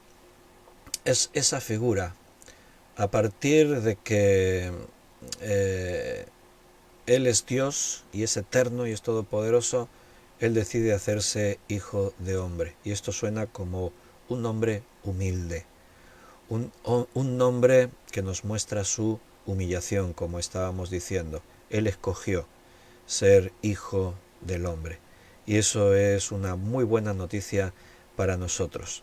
es esa figura, a partir de que Él es Dios y es eterno y es todopoderoso, Él decide hacerse hijo de hombre. Y esto suena como un hombre humilde, un nombre que nos muestra su humillación, como estábamos diciendo. Él escogió ser hijo del hombre. Y eso es una muy buena noticia para nosotros.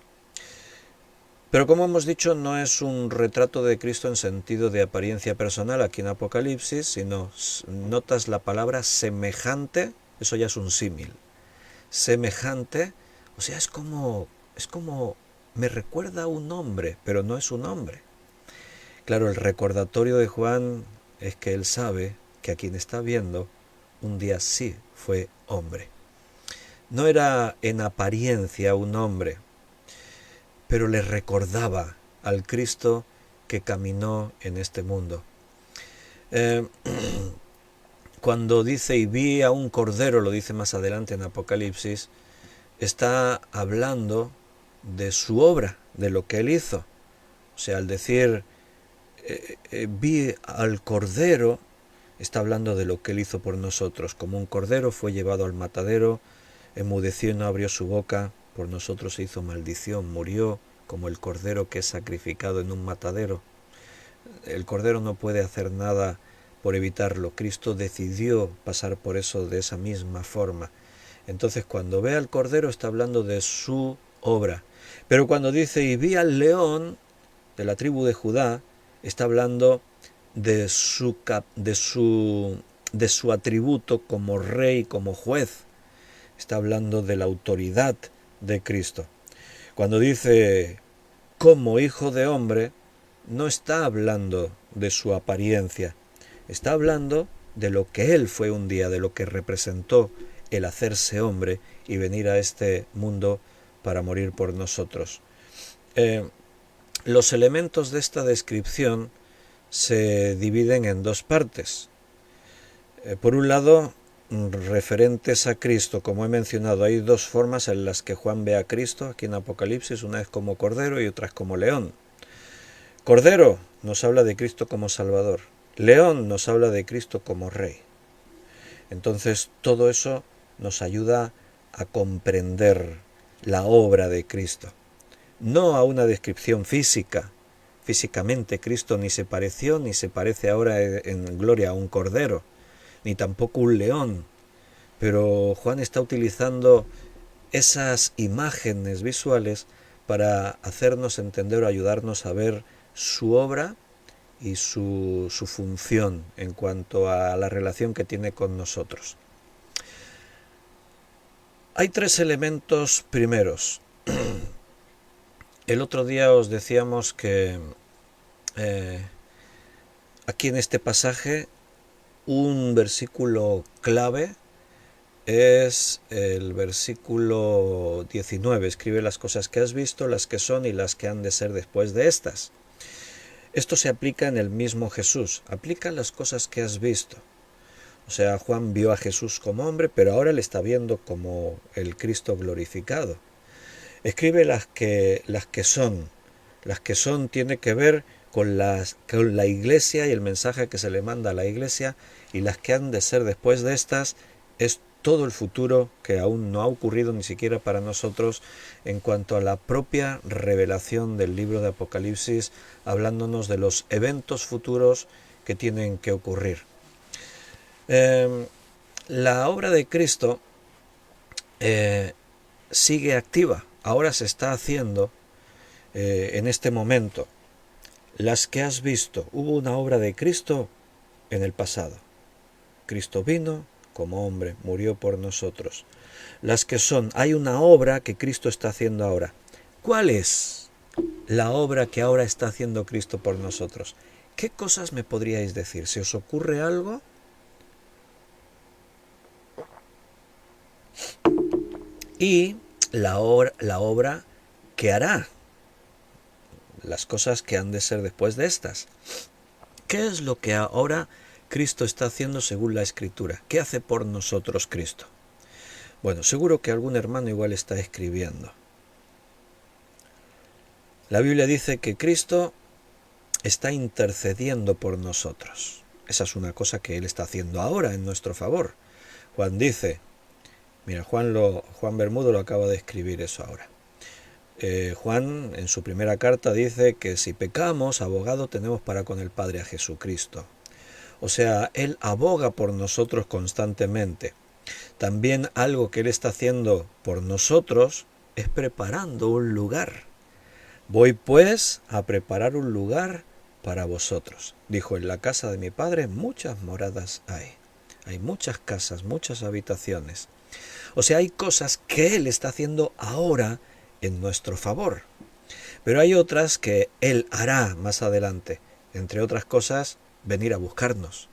Pero como hemos dicho, no es un retrato de Cristo en sentido de apariencia personal aquí en Apocalipsis, sino notas la palabra semejante, eso ya es un símil. Semejante, o sea, es como me recuerda a un hombre, pero no es un hombre. Claro, el recordatorio de Juan es que él sabe que a quien está viendo un día sí fue hombre. No era en apariencia un hombre, pero le recordaba al Cristo que caminó en este mundo. Cuando dice y vi a un cordero, lo dice más adelante en Apocalipsis, está hablando de su obra, de lo que él hizo. O sea, al decir vi al cordero, está hablando de lo que él hizo por nosotros. Como un cordero fue llevado al matadero, enmudeció y no abrió su boca, por nosotros se hizo maldición, murió como el cordero que es sacrificado en un matadero. El cordero no puede hacer nada por evitarlo. Cristo decidió pasar por eso de esa misma forma. Entonces cuando ve al cordero está hablando de su obra. Pero cuando dice y vi al león de la tribu de Judá, está hablando de su de su atributo como rey, como juez. Está hablando de la autoridad de Cristo. Cuando dice como hijo de hombre, no está hablando de su apariencia, está hablando de lo que él fue un día, de lo que representó el hacerse hombre y venir a este mundo para morir por nosotros. Los elementos de esta descripción se dividen en dos partes. Por un lado, referentes a Cristo, como he mencionado, hay dos formas en las que Juan ve a Cristo aquí en Apocalipsis, una es como cordero y otra es como león. Cordero nos habla de Cristo como Salvador, león nos habla de Cristo como Rey. Entonces todo eso nos ayuda a comprender la obra de Cristo, no a una descripción física. Físicamente Cristo ni se pareció ni se parece ahora en gloria a un cordero, ni tampoco un león, pero Juan está utilizando esas imágenes visuales para hacernos entender o ayudarnos a ver su obra y su función en cuanto a la relación que tiene con nosotros. Hay tres elementos primeros. El otro día os decíamos que aquí en este pasaje un versículo clave es el versículo 19. Escribe las cosas que has visto, las que son y las que han de ser después de estas. Esto se aplica en el mismo Jesús. Aplica las cosas que has visto. O sea, Juan vio a Jesús como hombre, pero ahora le está viendo como el Cristo glorificado. Escribe las que son. Las que son tiene que ver con la iglesia y el mensaje que se le manda a la iglesia, y las que han de ser después de estas es todo el futuro que aún no ha ocurrido ni siquiera para nosotros en cuanto a la propia revelación del libro de Apocalipsis, hablándonos de los eventos futuros que tienen que ocurrir. La obra de Cristo sigue activa, ahora se está haciendo en este momento. Las que has visto, hubo una obra de Cristo en el pasado. Cristo vino como hombre, murió por nosotros. Las que son, hay una obra que Cristo está haciendo ahora. ¿Cuál es la obra que ahora está haciendo Cristo por nosotros? ¿Qué cosas me podríais decir? ¿Se os ocurre algo? Y la obra que hará, las cosas que han de ser después de estas. ¿Qué es lo que ahora Cristo está haciendo según la Escritura? ¿Qué hace por nosotros Cristo? Bueno, seguro que algún hermano igual está escribiendo. La Biblia dice que Cristo está intercediendo por nosotros. Esa es una cosa que Él está haciendo ahora en nuestro favor. Juan dice, mira, Juan Bermudo lo acaba de escribir eso ahora. Juan en su primera carta dice que si pecamos, abogado tenemos para con el Padre a Jesucristo. O sea, Él aboga por nosotros constantemente. También algo que Él está haciendo por nosotros es preparando un lugar. Voy pues a preparar un lugar para vosotros. Dijo, en la casa de mi Padre muchas moradas hay. Hay muchas casas, muchas habitaciones. O sea, hay cosas que Él está haciendo ahora en nuestro favor. Pero hay otras que Él hará más adelante. Entre otras cosas, venir a buscarnos.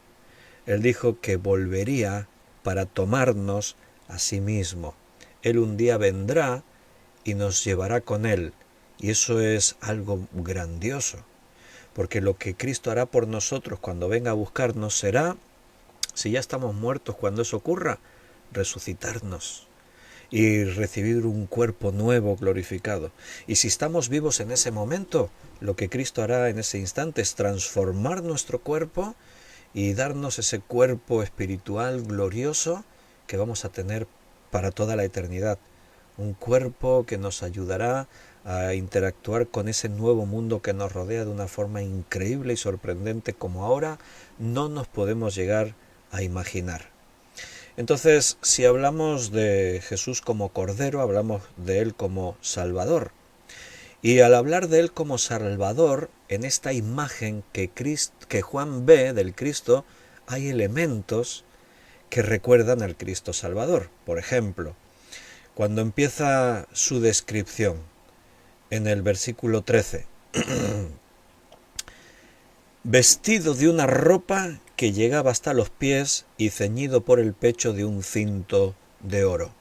Él dijo que volvería para tomarnos a sí mismo. Él un día vendrá y nos llevará con Él. Y eso es algo grandioso. Porque lo que Cristo hará por nosotros cuando venga a buscarnos será, si ya estamos muertos cuando eso ocurra, resucitarnos y recibir un cuerpo nuevo glorificado. Y si estamos vivos en ese momento, lo que Cristo hará en ese instante es transformar nuestro cuerpo y darnos ese cuerpo espiritual glorioso que vamos a tener para toda la eternidad. Un cuerpo que nos ayudará a interactuar con ese nuevo mundo que nos rodea de una forma increíble y sorprendente como ahora no nos podemos llegar a imaginar. Entonces, si hablamos de Jesús como Cordero, hablamos de Él como Salvador. Y al hablar de Él como Salvador, en esta imagen que Juan ve del Cristo, hay elementos que recuerdan al Cristo Salvador. Por ejemplo, cuando empieza su descripción en el versículo 13, vestido de una ropa que llegaba hasta los pies y ceñido por el pecho de un cinto de oro.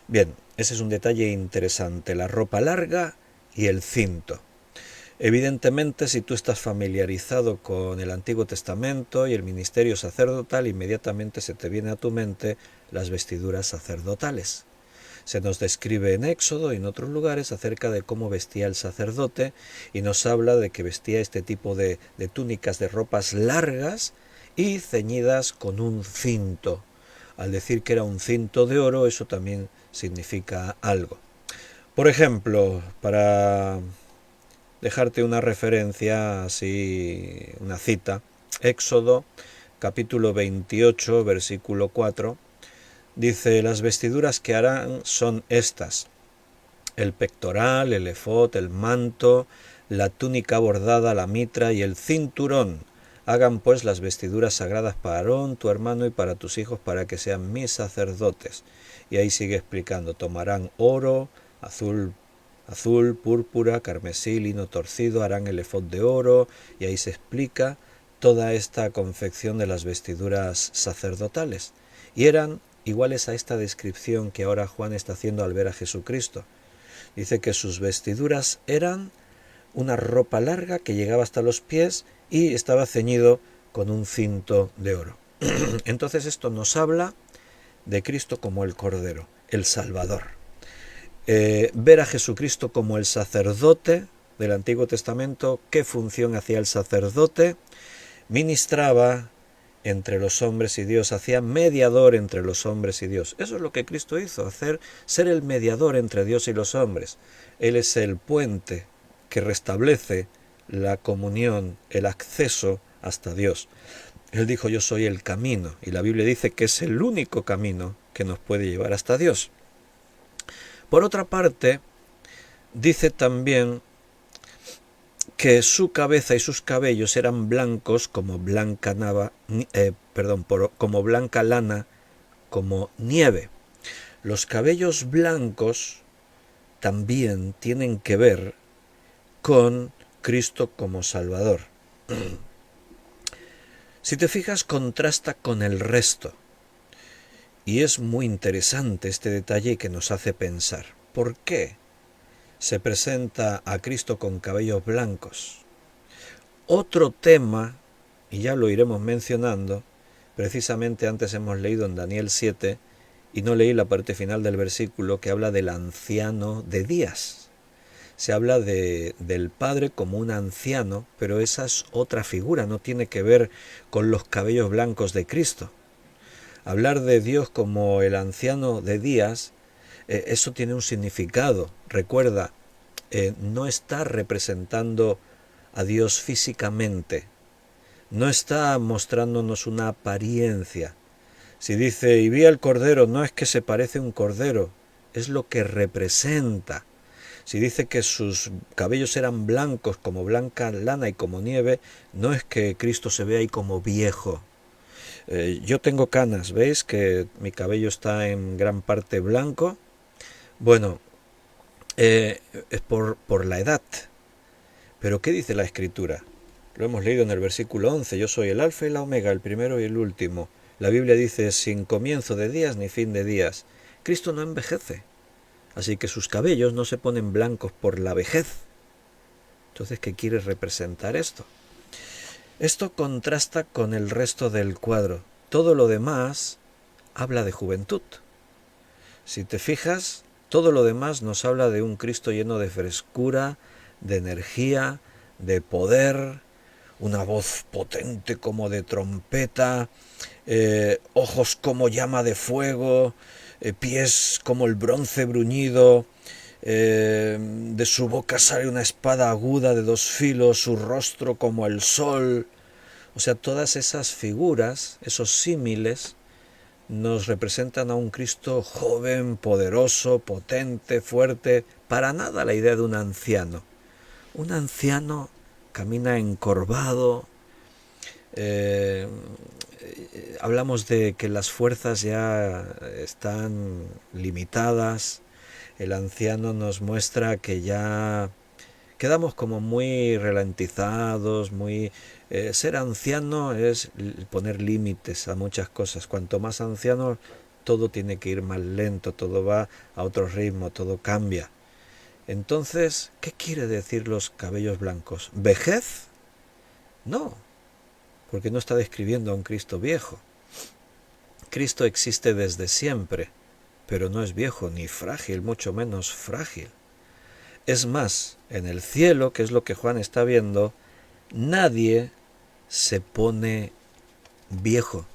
Bien, ese es un detalle interesante, la ropa larga y el cinto. Evidentemente, si tú estás familiarizado con el Antiguo Testamento y el ministerio sacerdotal, inmediatamente se te viene a tu mente las vestiduras sacerdotales. Se nos describe en Éxodo y en otros lugares acerca de cómo vestía el sacerdote y nos habla de que vestía este tipo de túnicas, de ropas largas y ceñidas con un cinto. Al decir que era un cinto de oro, eso también significa algo. Por ejemplo, para dejarte una referencia, así una cita, Éxodo capítulo 28, versículo 4, dice: las vestiduras que harán son estas: el pectoral, el efod, el manto, la túnica bordada, la mitra y el cinturón. Hagan pues las vestiduras sagradas para Aarón, tu hermano, y para tus hijos, para que sean mis sacerdotes. Y ahí sigue explicando: tomarán oro, azul, púrpura, carmesí, lino torcido, harán el efod de oro, y ahí se explica toda esta confección de las vestiduras sacerdotales. Y eran iguales a esta descripción que ahora Juan está haciendo al ver a Jesucristo. Dice que sus vestiduras eran una ropa larga que llegaba hasta los pies y estaba ceñido con un cinto de oro. Entonces esto nos habla de Cristo como el Cordero, el Salvador. Ver a Jesucristo como el sacerdote del Antiguo Testamento. ¿Qué función hacía el sacerdote? Ministraba entre los hombres y Dios, hacía mediador entre los hombres y Dios. Eso es lo que Cristo hizo, ser el mediador entre Dios y los hombres. Él es el puente que restablece la comunión, el acceso hasta Dios. Él dijo: yo soy el camino, y la Biblia dice que es el único camino que nos puede llevar hasta Dios. Por otra parte, dice también que su cabeza y sus cabellos eran blancos como blanca como blanca lana, como nieve. Los cabellos blancos también tienen que ver con Cristo como Salvador. Si te fijas, contrasta con el resto. Y es muy interesante este detalle que nos hace pensar. ¿Por qué se presenta a Cristo con cabellos blancos? Otro tema, y ya lo iremos mencionando, precisamente antes hemos leído en Daniel 7, y no leí la parte final del versículo, que habla del anciano de días. Se habla del Padre como un anciano, pero esa es otra figura, no tiene que ver con los cabellos blancos de Cristo. Hablar de Dios como el anciano de días, eso tiene un significado. Recuerda, no está representando a Dios físicamente, no está mostrándonos una apariencia. Si dice: y vi al cordero, no es que se parece a un cordero, es lo que representa. Si dice que sus cabellos eran blancos como blanca lana y como nieve, no es que Cristo se vea ahí como viejo. Yo tengo canas, ¿veis? Que mi cabello está en gran parte blanco. Bueno, es por la edad. Pero ¿qué dice la Escritura? Lo hemos leído en el versículo 11. Yo soy el alfa y la omega, el primero y el último. La Biblia dice: sin comienzo de días ni fin de días. Cristo no envejece. Así que sus cabellos no se ponen blancos por la vejez. Entonces, ¿qué quiere representar esto? Esto contrasta con el resto del cuadro. Todo lo demás habla de juventud. Si te fijas, todo lo demás nos habla de un Cristo lleno de frescura, de energía, de poder, una voz potente como de trompeta, ojos como llama de fuego, pies como el bronce bruñido, de su boca sale una espada aguda de 2 filos, su rostro como el sol. O sea, todas esas figuras, esos símiles, nos representan a un Cristo joven, poderoso, potente, fuerte. Para nada la idea de un anciano. Un anciano camina encorvado, hablamos de que las fuerzas ya están limitadas. El anciano nos muestra que ya quedamos como muy ralentizados, muy... ser anciano es poner límites a muchas cosas. Cuanto más anciano, todo tiene que ir más lento, todo va a otro ritmo, todo cambia. Entonces, ¿qué quiere decir los cabellos blancos? ¿Vejez? No, porque no está describiendo a un Cristo viejo. Cristo existe desde siempre, pero no es viejo ni frágil, mucho menos frágil. Es más, en el cielo, que es lo que Juan está viendo, nadie se pone viejo.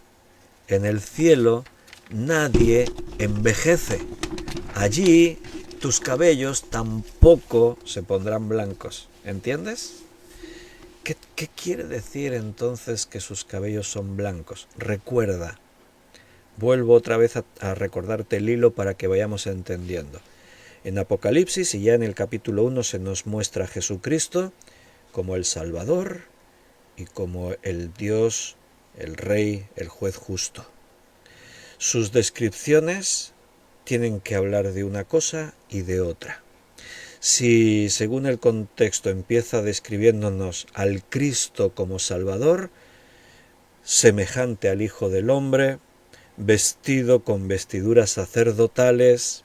En el cielo nadie envejece. Allí tus cabellos tampoco se pondrán blancos. ¿Entiendes? ¿Qué quiere decir entonces que sus cabellos son blancos? Recuerda, vuelvo otra vez a recordarte el hilo para que vayamos entendiendo. En Apocalipsis y ya en el capítulo 1 se nos muestra a Jesucristo como el Salvador y como el Dios, el Rey, el Juez justo. Sus descripciones tienen que hablar de una cosa y de otra. Si según el contexto empieza describiéndonos al Cristo como Salvador, semejante al Hijo del Hombre, vestido con vestiduras sacerdotales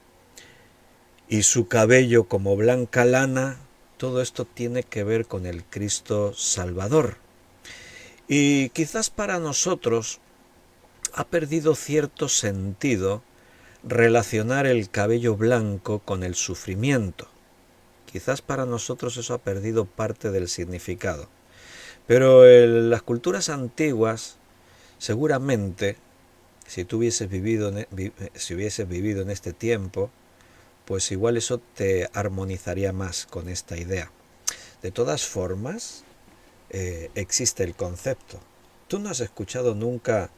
y su cabello como blanca lana, todo esto tiene que ver con el Cristo Salvador. Y quizás para nosotros ha perdido cierto sentido relacionar el cabello blanco con el sufrimiento. Quizás para nosotros eso ha perdido parte del significado. Pero en las culturas antiguas, seguramente, si tú hubieses vivido en este tiempo, pues igual eso te armonizaría más con esta idea. De todas formas, existe el concepto. ¿Tú no has escuchado nunca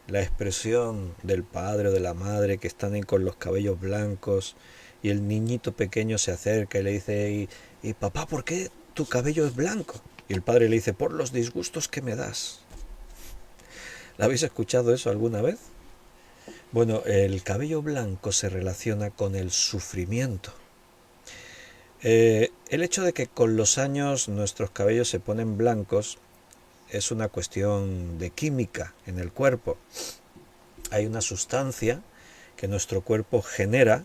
la expresión del padre o de la madre que están ahí con los cabellos blancos y el niñito pequeño se acerca y le dice, y papá, ¿por qué tu cabello es blanco? Y el padre le dice, por los disgustos que me das. ¿La habéis escuchado eso alguna vez? Bueno, el cabello blanco se relaciona con el sufrimiento. El hecho de que con los años nuestros cabellos se ponen blancos es una cuestión de química en el cuerpo. Hay una sustancia que nuestro cuerpo genera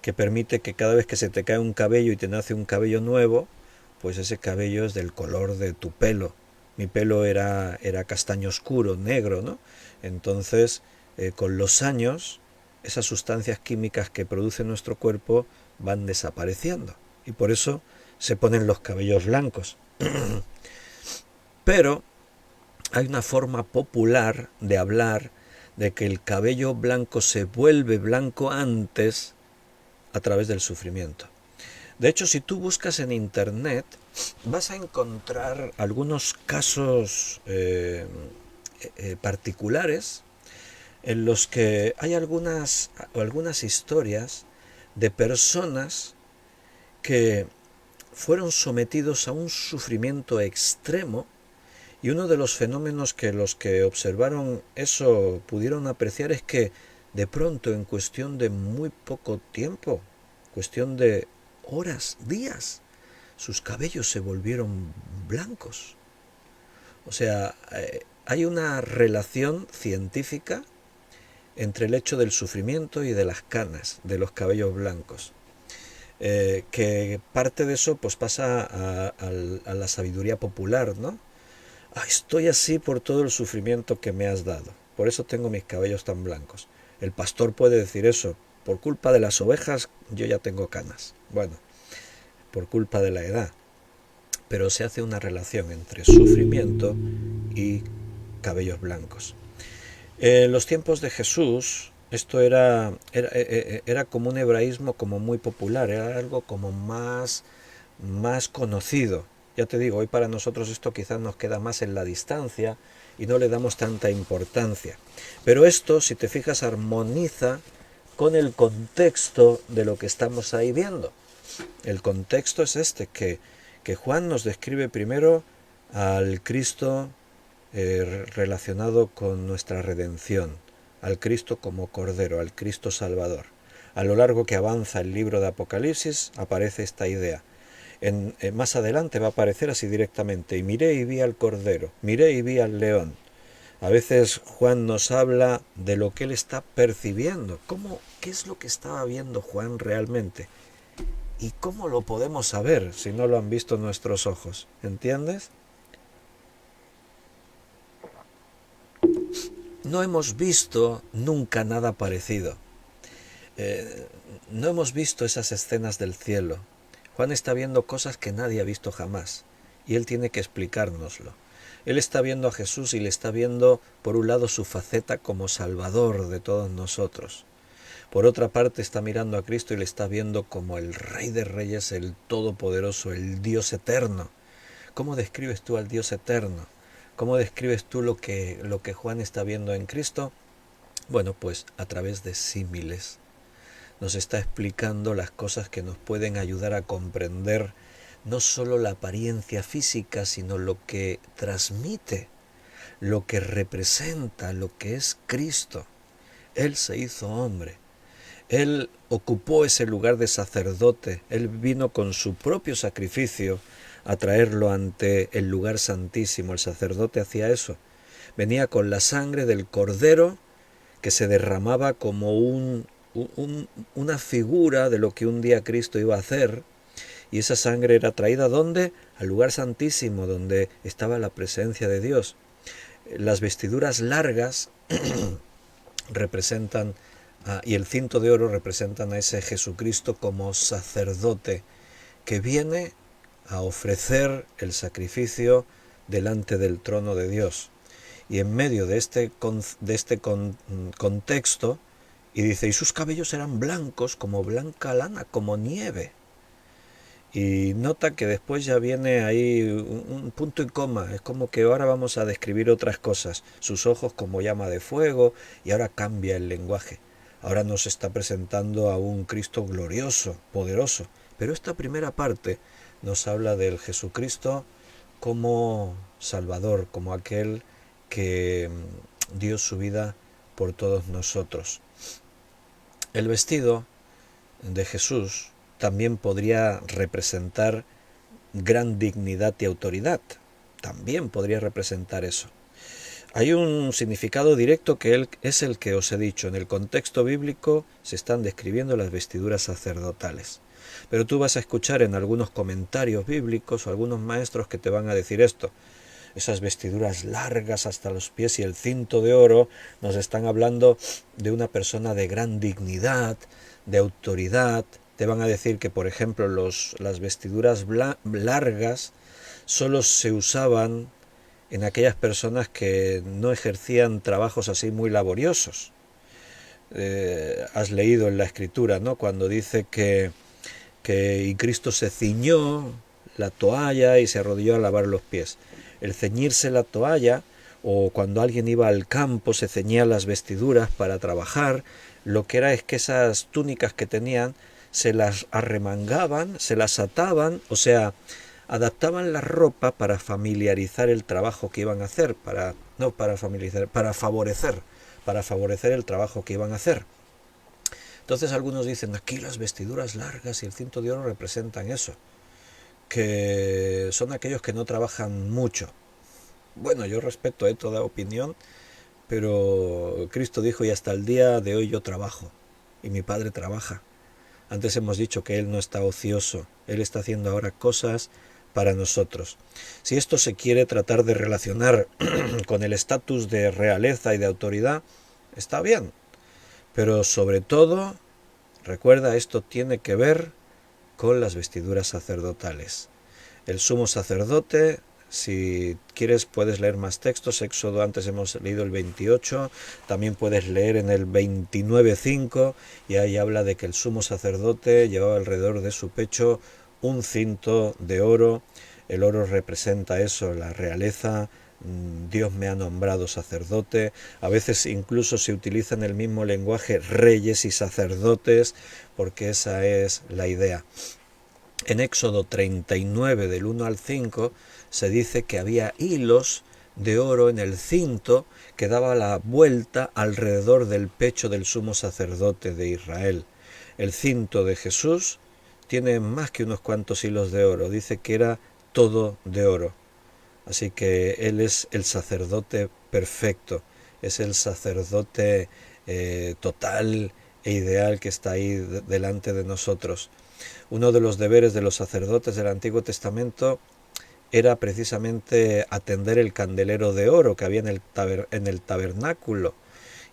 que permite que cada vez que se te cae un cabello y te nace un cabello nuevo, pues ese cabello es del color de tu pelo. Mi pelo era castaño oscuro, negro, ¿no? Entonces, con los años, esas sustancias químicas que produce nuestro cuerpo van desapareciendo. Y por eso se ponen los cabellos blancos. Pero hay una forma popular de hablar de que el cabello blanco se vuelve blanco antes a través del sufrimiento. De hecho, si tú buscas en internet, vas a encontrar algunos casos particulares en los que hay algunas historias de personas que fueron sometidos a un sufrimiento extremo, y uno de los fenómenos que los que observaron eso pudieron apreciar es que de pronto, en cuestión de muy poco tiempo, cuestión de horas, días, sus cabellos se volvieron blancos. O sea, hay una relación científica entre el hecho del sufrimiento y de las canas, de los cabellos blancos. Que parte de eso pues pasa a la sabiduría popular, ¿no? Estoy así por todo el sufrimiento que me has dado, por eso tengo mis cabellos tan blancos. El pastor puede decir eso, por culpa de las ovejas yo ya tengo canas. Bueno, por culpa de la edad. Pero se hace una relación entre sufrimiento y cabellos blancos. En los tiempos de Jesús, esto era como un hebraísmo como muy popular, era algo como más conocido. Ya te digo, hoy para nosotros esto quizás nos queda más en la distancia y no le damos tanta importancia. Pero esto, si te fijas, armoniza con el contexto de lo que estamos ahí viendo. El contexto es este, que Juan nos describe primero al Cristo relacionado con nuestra redención, al Cristo como Cordero, al Cristo Salvador. A lo largo que avanza el libro de Apocalipsis aparece esta idea. Más adelante va a aparecer así directamente: y miré y vi al Cordero, miré y vi al León. A veces Juan nos habla de lo que él está percibiendo. ¿Qué es lo que estaba viendo Juan realmente? ¿Y cómo lo podemos saber si no lo han visto nuestros ojos? ¿Entiendes? No hemos visto nunca nada parecido. No hemos visto esas escenas del cielo. Juan está viendo cosas que nadie ha visto jamás, y él tiene que explicárnoslo. Él está viendo a Jesús y le está viendo, por un lado, su faceta como Salvador de todos nosotros. Por otra parte, está mirando a Cristo y le está viendo como el Rey de Reyes, el Todopoderoso, el Dios eterno. ¿Cómo describes tú al Dios eterno? ¿Cómo describes tú lo que Juan está viendo en Cristo? Bueno, pues a través de símiles. Nos está explicando las cosas que nos pueden ayudar a comprender no solo la apariencia física, sino lo que transmite, lo que representa, lo que es Cristo. Él se hizo hombre. Él ocupó ese lugar de sacerdote. Él vino con su propio sacrificio a traerlo ante el lugar santísimo. El sacerdote hacía eso. Venía con la sangre del cordero que se derramaba como una figura de lo que un día Cristo iba a hacer, y esa sangre era traída ¿dónde? Al lugar santísimo, donde estaba la presencia de Dios. Las vestiduras largas representan, y el cinto de oro representan a ese Jesucristo como sacerdote que viene a ofrecer el sacrificio delante del trono de Dios. Y en medio de este contexto, y dice, y sus cabellos eran blancos como blanca lana, como nieve. Y nota que después ya viene ahí un punto y coma, es como que ahora vamos a describir otras cosas, sus ojos como llama de fuego, y ahora cambia el lenguaje. Ahora nos está presentando a un Cristo glorioso, poderoso. Pero esta primera parte nos habla del Jesucristo como Salvador, como aquel que dio su vida por todos nosotros. El vestido de Jesús también podría representar gran dignidad y autoridad. También podría representar eso. Hay un significado directo que es el que os he dicho. En el contexto bíblico se están describiendo las vestiduras sacerdotales. Pero tú vas a escuchar en algunos comentarios bíblicos o algunos maestros que te van a decir esto. Esas vestiduras largas hasta los pies y el cinto de oro nos están hablando de una persona de gran dignidad, de autoridad. Te van a decir que, por ejemplo, las vestiduras largas solo se usaban en aquellas personas que no ejercían trabajos así muy laboriosos. Has leído en la Escritura, ¿no?, cuando dice que y Cristo se ciñó la toalla y se arrodilló a lavar los pies. El ceñirse la toalla, o cuando alguien iba al campo se ceñía las vestiduras para trabajar, lo que era es que esas túnicas que tenían se las arremangaban, se las ataban, o sea, adaptaban la ropa para familiarizar el trabajo que iban a hacer, para favorecer el trabajo que iban a hacer. Entonces algunos dicen, aquí las vestiduras largas y el cinto de oro representan eso, que son aquellos que no trabajan mucho. Bueno, yo respeto toda opinión, pero Cristo dijo, y hasta el día de hoy yo trabajo, y mi Padre trabaja. Antes hemos dicho que Él no está ocioso, Él está haciendo ahora cosas para nosotros. Si esto se quiere tratar de relacionar con el estatus de realeza y de autoridad, está bien. Pero sobre todo, recuerda, esto tiene que ver con las vestiduras sacerdotales. El sumo sacerdote, si quieres puedes leer más textos. Éxodo, antes hemos leído el 28, también puedes leer en el 29:5, y ahí habla de que el sumo sacerdote llevaba alrededor de su pecho un cinto de oro. El oro representa eso, la realeza. Dios me ha nombrado sacerdote. A veces incluso se utiliza en el mismo lenguaje reyes y sacerdotes, porque esa es la idea. En Éxodo 39, del 1 al 5, se dice que había hilos de oro en el cinto que daba la vuelta alrededor del pecho del sumo sacerdote de Israel. El cinto de Jesús tiene más que unos cuantos hilos de oro, dice que era todo de oro. Así que Él es el sacerdote perfecto, es el sacerdote total e ideal que está ahí delante de nosotros. Uno de los deberes de los sacerdotes del Antiguo Testamento era precisamente atender el candelero de oro que había en el tabernáculo.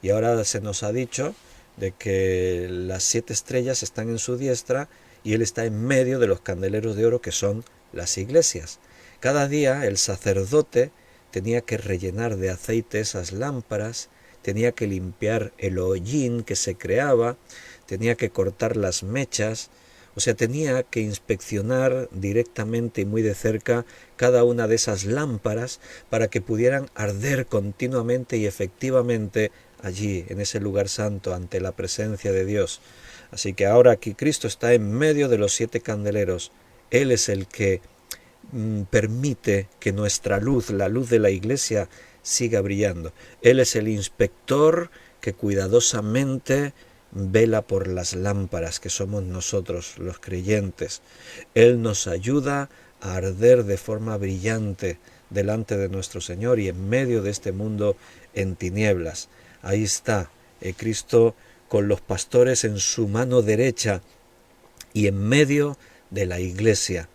Y ahora se nos ha dicho de que las 7 estrellas están en su diestra y Él está en medio de los candeleros de oro que son las iglesias. Cada día el sacerdote tenía que rellenar de aceite esas lámparas, tenía que limpiar el hollín que se creaba, tenía que cortar las mechas, o sea, tenía que inspeccionar directamente y muy de cerca cada una de esas lámparas para que pudieran arder continuamente y efectivamente allí, en ese lugar santo, ante la presencia de Dios. Así que ahora aquí Cristo está en medio de los 7 candeleros. Él es el que permite que nuestra luz, la luz de la Iglesia, siga brillando. Él es el inspector que cuidadosamente vela por las lámparas que somos nosotros, los creyentes. Él nos ayuda a arder de forma brillante delante de nuestro Señor y en medio de este mundo en tinieblas. Ahí está Cristo con los pastores en su mano derecha y en medio de la Iglesia.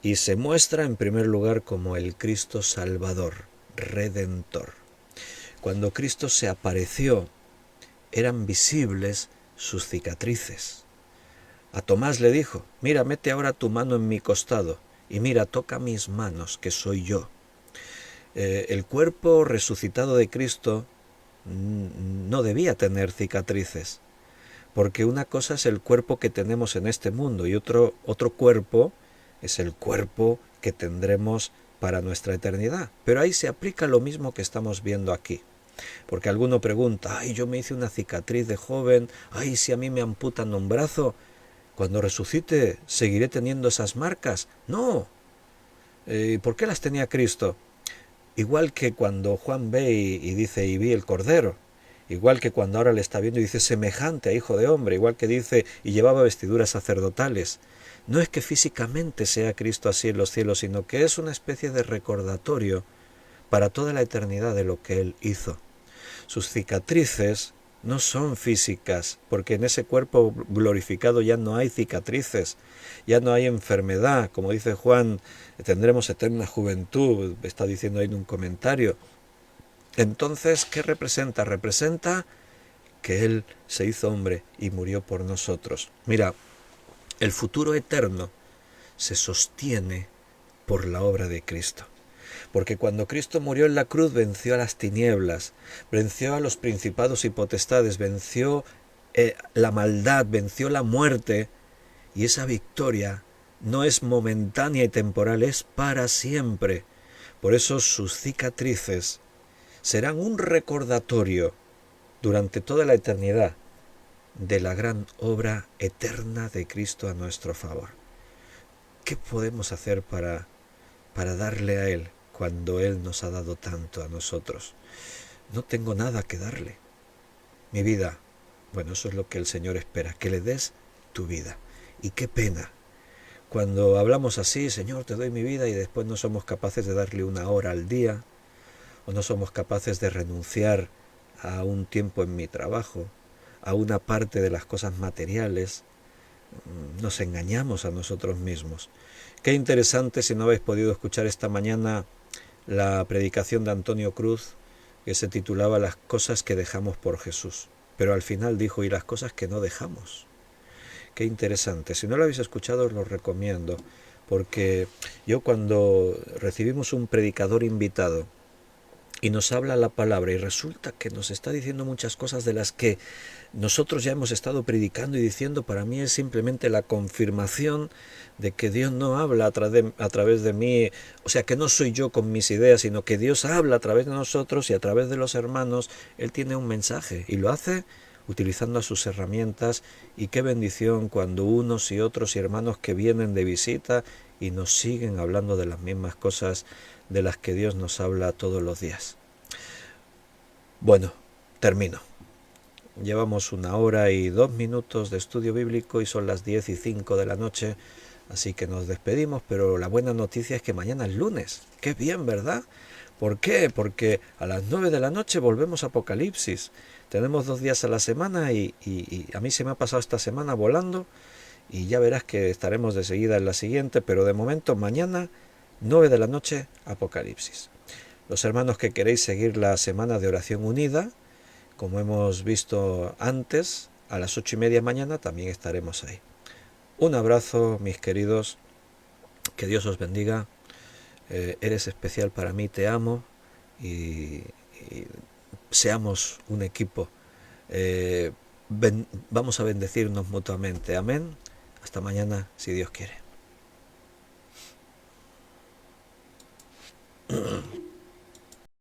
Y se muestra en primer lugar como el Cristo Salvador, Redentor. Cuando Cristo se apareció, eran visibles sus cicatrices. A Tomás le dijo, mira, mete ahora tu mano en mi costado y mira, toca mis manos, que soy yo. El cuerpo resucitado de Cristo no debía tener cicatrices, porque una cosa es el cuerpo que tenemos en este mundo y otro cuerpo es el cuerpo que tendremos para nuestra eternidad. Pero ahí se aplica lo mismo que estamos viendo aquí. Porque alguno pregunta, ay, yo me hice una cicatriz de joven, ay, si a mí me amputan un brazo, cuando resucite, ¿seguiré teniendo esas marcas? No. ¿Por qué las tenía Cristo? Igual que cuando Juan ve y dice, y vi el Cordero. Igual que cuando ahora le está viendo y dice, semejante a hijo de hombre. Igual que dice, y llevaba vestiduras sacerdotales. No es que físicamente sea Cristo así en los cielos, sino que es una especie de recordatorio para toda la eternidad de lo que Él hizo. Sus cicatrices no son físicas, porque en ese cuerpo glorificado ya no hay cicatrices, ya no hay enfermedad. Como dice Juan, tendremos eterna juventud, está diciendo ahí en un comentario. Entonces, ¿qué representa? Representa que Él se hizo hombre y murió por nosotros. Mira, el futuro eterno se sostiene por la obra de Cristo. Porque cuando Cristo murió en la cruz venció a las tinieblas, venció a los principados y potestades, venció la maldad, venció la muerte, y esa victoria no es momentánea y temporal, es para siempre. Por eso sus cicatrices serán un recordatorio durante toda la eternidad de la gran obra eterna de Cristo a nuestro favor. ¿Qué podemos hacer para darle a Él cuando Él nos ha dado tanto a nosotros? No tengo nada que darle. Mi vida, bueno, eso es lo que el Señor espera, que le des tu vida. Y qué pena cuando hablamos así, Señor, te doy mi vida, y después no somos capaces de darle 1 hora al día, o no somos capaces de renunciar a un tiempo en mi trabajo, a una parte de las cosas materiales. Nos engañamos a nosotros mismos. Qué interesante, si no habéis podido escuchar esta mañana la predicación de Antonio Cruz, que se titulaba Las cosas que dejamos por Jesús. Pero al final dijo, y las cosas que no dejamos. Qué interesante. Si no lo habéis escuchado, os lo recomiendo, porque yo cuando recibimos un predicador invitado y nos habla la palabra y resulta que nos está diciendo muchas cosas de las que nosotros ya hemos estado predicando y diciendo, para mí es simplemente la confirmación de que Dios no habla a través de mí, o sea, que no soy yo con mis ideas, sino que Dios habla a través de nosotros y a través de los hermanos. Él tiene un mensaje y lo hace utilizando a sus herramientas, y qué bendición cuando unos y otros y hermanos que vienen de visita y nos siguen hablando de las mismas cosas de las que Dios nos habla todos los días. Bueno, termino. Llevamos 1 hora y 2 minutos de estudio bíblico y son las 10:05 de la noche, así que nos despedimos, pero la buena noticia es que mañana es lunes. ¡Qué bien!, ¿verdad? ¿Por qué? Porque a las 9 de la noche volvemos a Apocalipsis. Tenemos 2 días a la semana y a mí se me ha pasado esta semana volando y ya verás que estaremos de seguida en la siguiente, pero de momento mañana 9 de la noche Apocalipsis. Los hermanos que queréis seguir la semana de oración unida, como hemos visto antes, a las 8:30 mañana también estaremos ahí. Un abrazo, mis queridos, que Dios os bendiga. Eres especial para mí, te amo y seamos un equipo. Vamos a bendecirnos mutuamente. Amén. Hasta mañana, si Dios quiere.